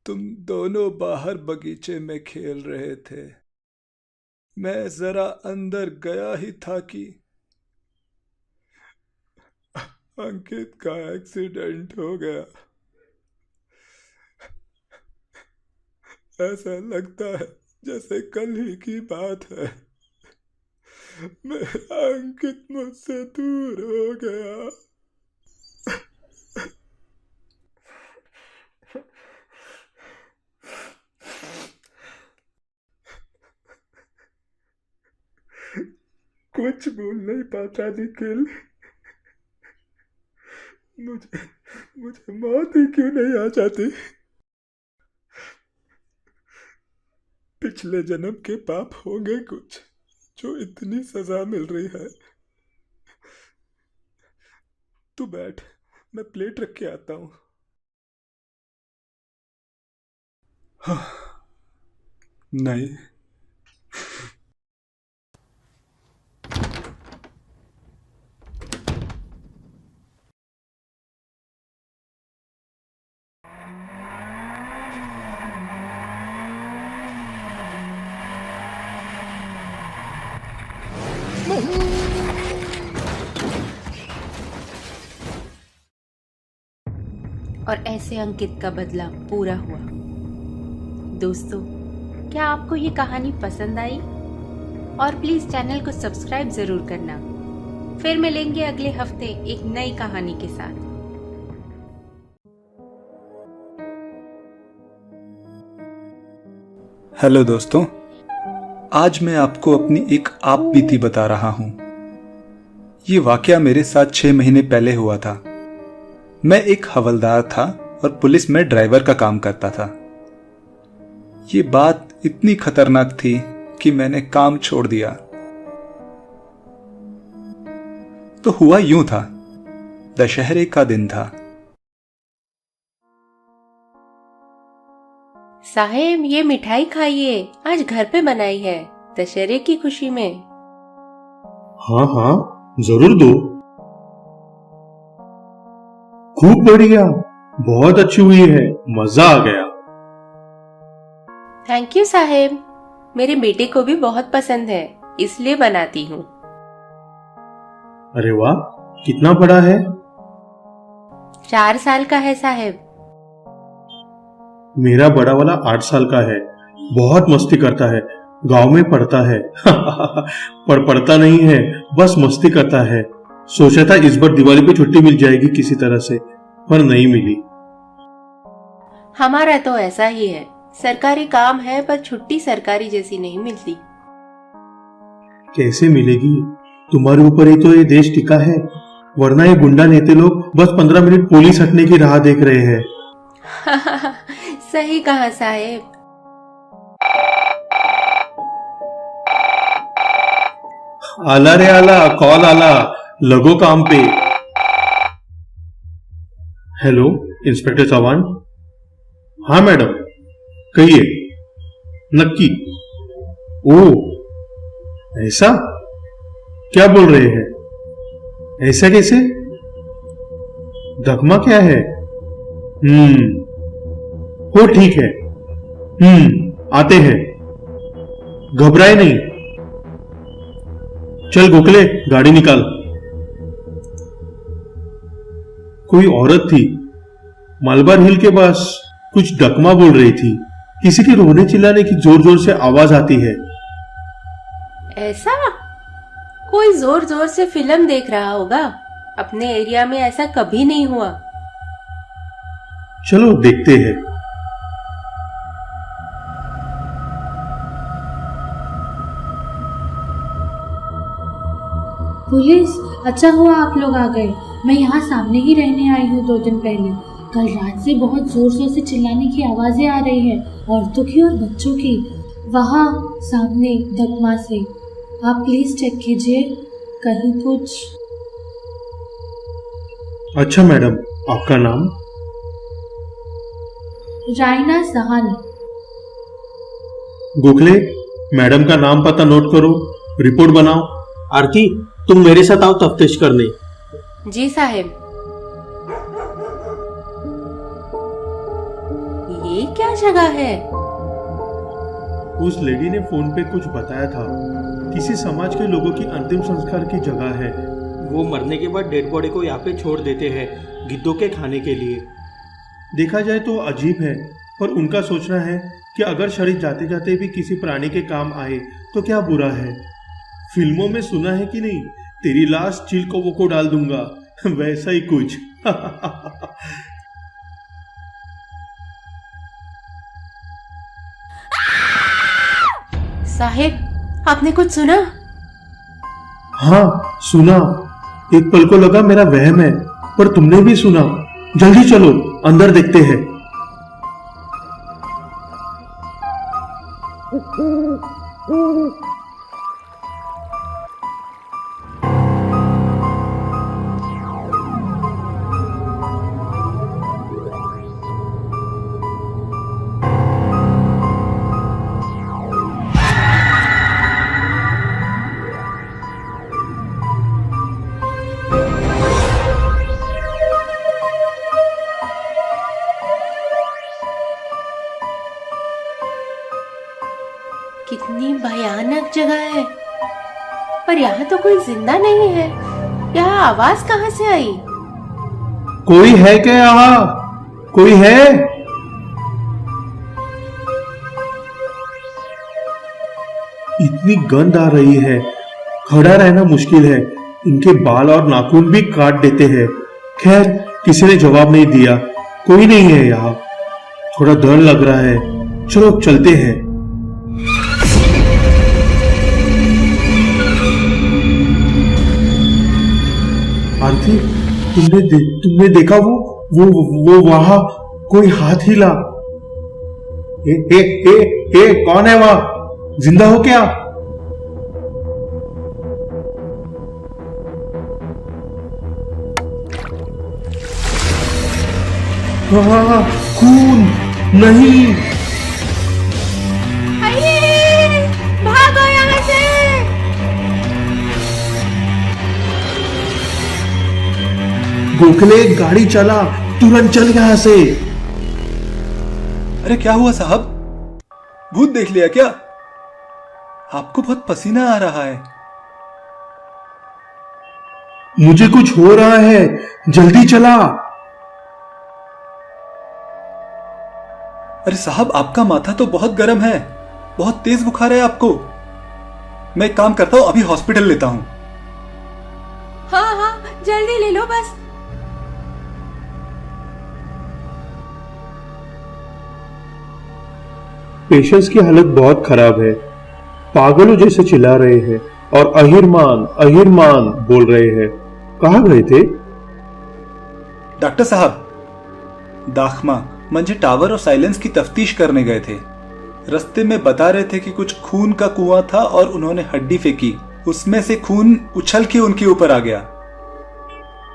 Speaker 10: तुम दोनों बाहर बगीचे में खेल रहे थे। मैं जरा अंदर गया ही था कि अंकित का एक्सीडेंट हो गया। ऐसा लगता है जैसे कल ही की बात है। मेरा अंकित मुझसे दूर हो गया। कुछ बोल नहीं पाता निखिल। मुझे मौत ही क्यों नहीं आ जाती। पिछले जन्म के पाप होंगे कुछ जो इतनी सजा मिल रही है। तू बैठ, मैं प्लेट रख के आता हूं। हाँ, नहीं।
Speaker 1: और ऐसे अंकित का बदला पूरा हुआ। दोस्तों, क्या आपको ये कहानी पसंद आई? और प्लीज चैनल को सब्सक्राइब जरूर करना। फिर मिलेंगे अगले हफ्ते एक नई कहानी के साथ।
Speaker 2: हेलो दोस्तों, आज मैं आपको अपनी एक आप बीती बता रहा हूं। ये वाकया मेरे साथ 6 महीने पहले हुआ था। मैं एक हवलदार था और पुलिस में ड्राइवर का काम करता था। ये बात इतनी खतरनाक थी कि मैंने काम छोड़ दिया। तो हुआ यूं था, दशहरे का दिन था।
Speaker 1: साहेब, ये मिठाई खाइए, आज घर पे बनाई है दशहरे की खुशी में।
Speaker 6: हाँ हाँ, जरूर दो। खूब बढ़िया, बहुत अच्छी हुई है, मजा आ गया।
Speaker 1: थैंक यू साहेब, मेरे बेटे को भी बहुत पसंद है, इसलिए बनाती हूँ।
Speaker 6: अरे वाह, कितना बड़ा है?
Speaker 1: 4 साल का है साहेब।
Speaker 6: मेरा बड़ा वाला 8 साल का है, बहुत मस्ती करता है, गांव में पढ़ता है। पर पढ़ता नहीं है, बस मस्ती करता है। सोचा था इस बार दिवाली पे छुट्टी मिल जाएगी किसी तरह से, पर नहीं मिली।
Speaker 1: हमारा तो ऐसा ही है, सरकारी काम है पर छुट्टी सरकारी जैसी नहीं मिलती।
Speaker 6: कैसे मिलेगी? तुम्हारे ऊपर ही तो ये देश टिका है, वरना ये गुंडा नेते लोग बस 15 मिनट पुलिस हटने की राह देख रहे हैं।
Speaker 1: सही कहा साहेब।
Speaker 6: आला रे आला, कॉल आला, लगो काम पे। Hello, inspector Chauhan. हाँ मैडम, कहिए। नक्की? ओ, ऐसा? क्या बोल रहे हैं? ऐसा कैसे? धकमा क्या है? हो ठीक है। आते हैं, घबराए नहीं। चल गोखले, गाड़ी निकाल। कोई औरत थी, मलबार हिल के पास कुछ डकमा बोल रही थी। किसी के रोने चिल्लाने की जोर जोर से आवाज आती है।
Speaker 1: ऐसा? कोई जोर जोर से फिल्म देख रहा होगा। अपने एरिया में ऐसा कभी नहीं हुआ।
Speaker 6: चलो देखते हैं।
Speaker 11: पुलिस, अच्छा हुआ आप लोग आ गए। मैं यहाँ सामने ही रहने आई हूँ 2 दिन पहले। कल रात से बहुत जोर जोर से चिल्लाने की आवाजें आ रही हैं, औरतों की और बच्चों की, वहाँ सामने धकमा से। आप प्लीज चेक कीजिए, कहीं कुछ।
Speaker 6: अच्छा मैडम, आपका नाम?
Speaker 11: रायना सहानी।
Speaker 6: गोखले, मैडम का नाम पता नोट करो, रिपोर्ट बनाओ।
Speaker 8: आरती, तुम मेरे साथ आओ तफ्तीश करने।
Speaker 1: जी साहेब।
Speaker 11: जगह है?
Speaker 6: उस लेडी ने फोन पे कुछ बताया था, किसी समाज के लोगों की अंतिम संस्कार की जगह है। वो मरने के बाद डेड बॉडी को यहाँ पे छोड़ देते हैं गिद्धों के खाने के लिए। देखा जाए तो अजीब है, पर उनका सोचना है कि अगर शरीर जाते जाते भी किसी प्राणी के काम आए तो क्या बुरा है। फिल्मों में सुना है कि नहीं, तेरी लाश चील कौवों को डाल दूंगा, वैसा ही कुछ।
Speaker 11: साहेब, आपने कुछ सुना?
Speaker 6: हाँ सुना, एक पल को लगा मेरा वहम है, पर तुमने भी सुना। जल्दी चलो, अंदर देखते हैं।
Speaker 11: कितनी भयानक जगह है, पर यहाँ तो कोई जिंदा नहीं है। यहाँ आवाज कहाँ से आई?
Speaker 6: कोई है क्या यहाँ? कोई है? इतनी गंध आ रही है, खड़ा रहना मुश्किल है। इनके बाल और नाखून भी काट देते हैं। खैर, किसी ने जवाब नहीं दिया। कोई नहीं है यहाँ। थोड़ा डर लग रहा है, चलो चलते हैं। आरती, तुमने देखा वो वहां कोई हाथ हिला। कौन है वहां? जिंदा हो क्या? खून नहीं।
Speaker 11: भागो यहाँ से!
Speaker 6: गोखले, गाड़ी चला, तुरंत चल यहाँ से।
Speaker 2: अरे क्या हुआ साहब? भूत देख लिया क्या? आपको बहुत पसीना आ रहा है।
Speaker 6: मुझे कुछ हो रहा है, जल्दी चला।
Speaker 2: अरे साहब, आपका माथा तो बहुत गर्म है, बहुत तेज बुखार है आपको। मैं एक काम करता हूं, अभी हॉस्पिटल लेता हूं।
Speaker 11: हाँ हाँ, जल्दी ले लो बस।
Speaker 6: पेशेंट्स की हालत बहुत खराब है। पागलों जैसे चिल्ला रहे हैं और अहिरमान बोल रहे हैं। कहाँ गए थे?
Speaker 2: डॉक्टर साहब, दाखमा मंझे टावर और साइलेंस की तफ्तीश करने गए थे। रास्ते में बता रहे थे कि कुछ खून का कुआं था और उन्होंने हड्डी फेंकी, उसमें से खून उछल के उनके ऊपर आ गया।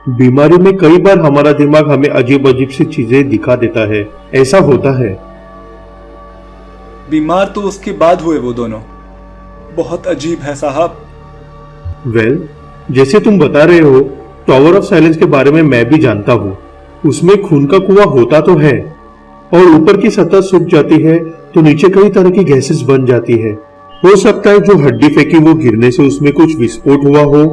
Speaker 6: बीमारी में कई बार हमारा दिमाग हमें अजीब अजीब सी चीजें दिखा देता है, ऐसा होता है।
Speaker 2: बीमार तो उसके बाद हुए वो दोनों। बहुत अजीब है साहब।
Speaker 6: वेल, जैसे तुम बता रहे हो, टावर ऑफ साइलेंस के बारे में मैं भी जानता हूँ। उसमें खून का कुआं होता तो है, और ऊपर की सतह सूख जाती है तो नीचे कई तरह की गैसेस बन जाती है। हो सकता है जो हड्डी फेंकी वो गिरने से उसमें कुछ विस्फोट हुआ हो,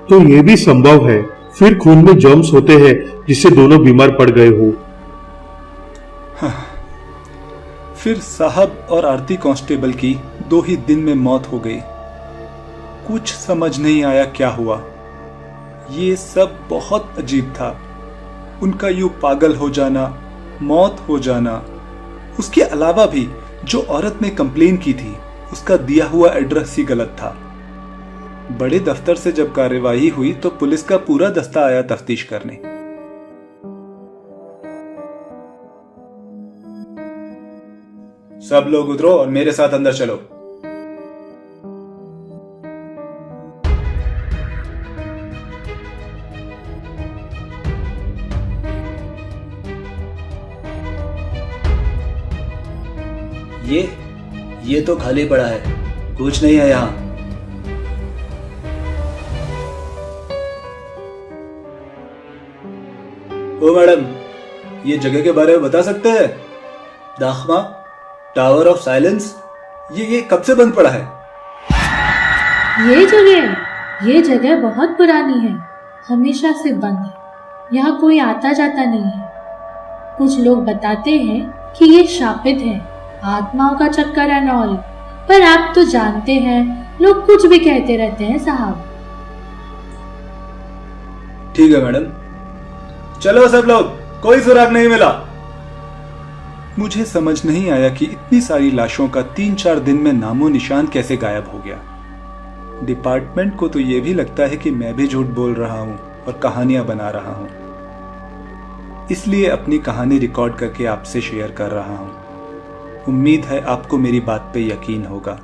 Speaker 6: तो ये भी संभव है। फिर खून में जर्म्स होते हैं जिससे दोनों बीमार पड़ गए हो।
Speaker 2: फिर साहब और आरती कांस्टेबल की 2 ही दिन में मौत हो गई। कुछ समझ नहीं आया क्या हुआ। ये सब बहुत अजीब था। उनका यूं पागल हो जाना, मौत हो जाना। उसके अलावा भी जो औरत ने कंप्लेन की थी, उसका दिया हुआ एड्रेस ही गलत था। बड़े दफ्तर से जब कार्यवाही हुई तो पुलिस का पूरा दस्ता आया तफ्तीश करने। सब लोग उतरो और मेरे साथ अंदर चलो। ये तो खाली पड़ा है, कुछ नहीं है यहाँ। ओ मैडम, ये जगह के बारे में बता सकते हैं? दाखमा, टावर ऑफ साइलेंस, ये कब से बंद पड़ा है?
Speaker 11: ये जगह बहुत पुरानी है, हमेशा से बंद है। यहाँ कोई आता जाता नहीं है। कुछ लोग बताते हैं कि ये शापित है, आत्माओं का चक्कर एंड ऑल, पर आप तो जानते हैं लोग कुछ भी कहते रहते हैं साहब।
Speaker 2: ठीक है मैडम, चलो सब लोग, कोई सुराग नहीं मिला। मुझे समझ नहीं आया कि इतनी सारी लाशों का 3-4 दिन में नामो निशान कैसे गायब हो गया। डिपार्टमेंट को तो यह भी लगता है कि मैं भी झूठ बोल रहा हूं और कहानियां बना रहा हूं, इसलिए अपनी कहानी रिकॉर्ड करके आपसे शेयर कर रहा हूं। उम्मीद है आपको मेरी बात पे यकीन होगा।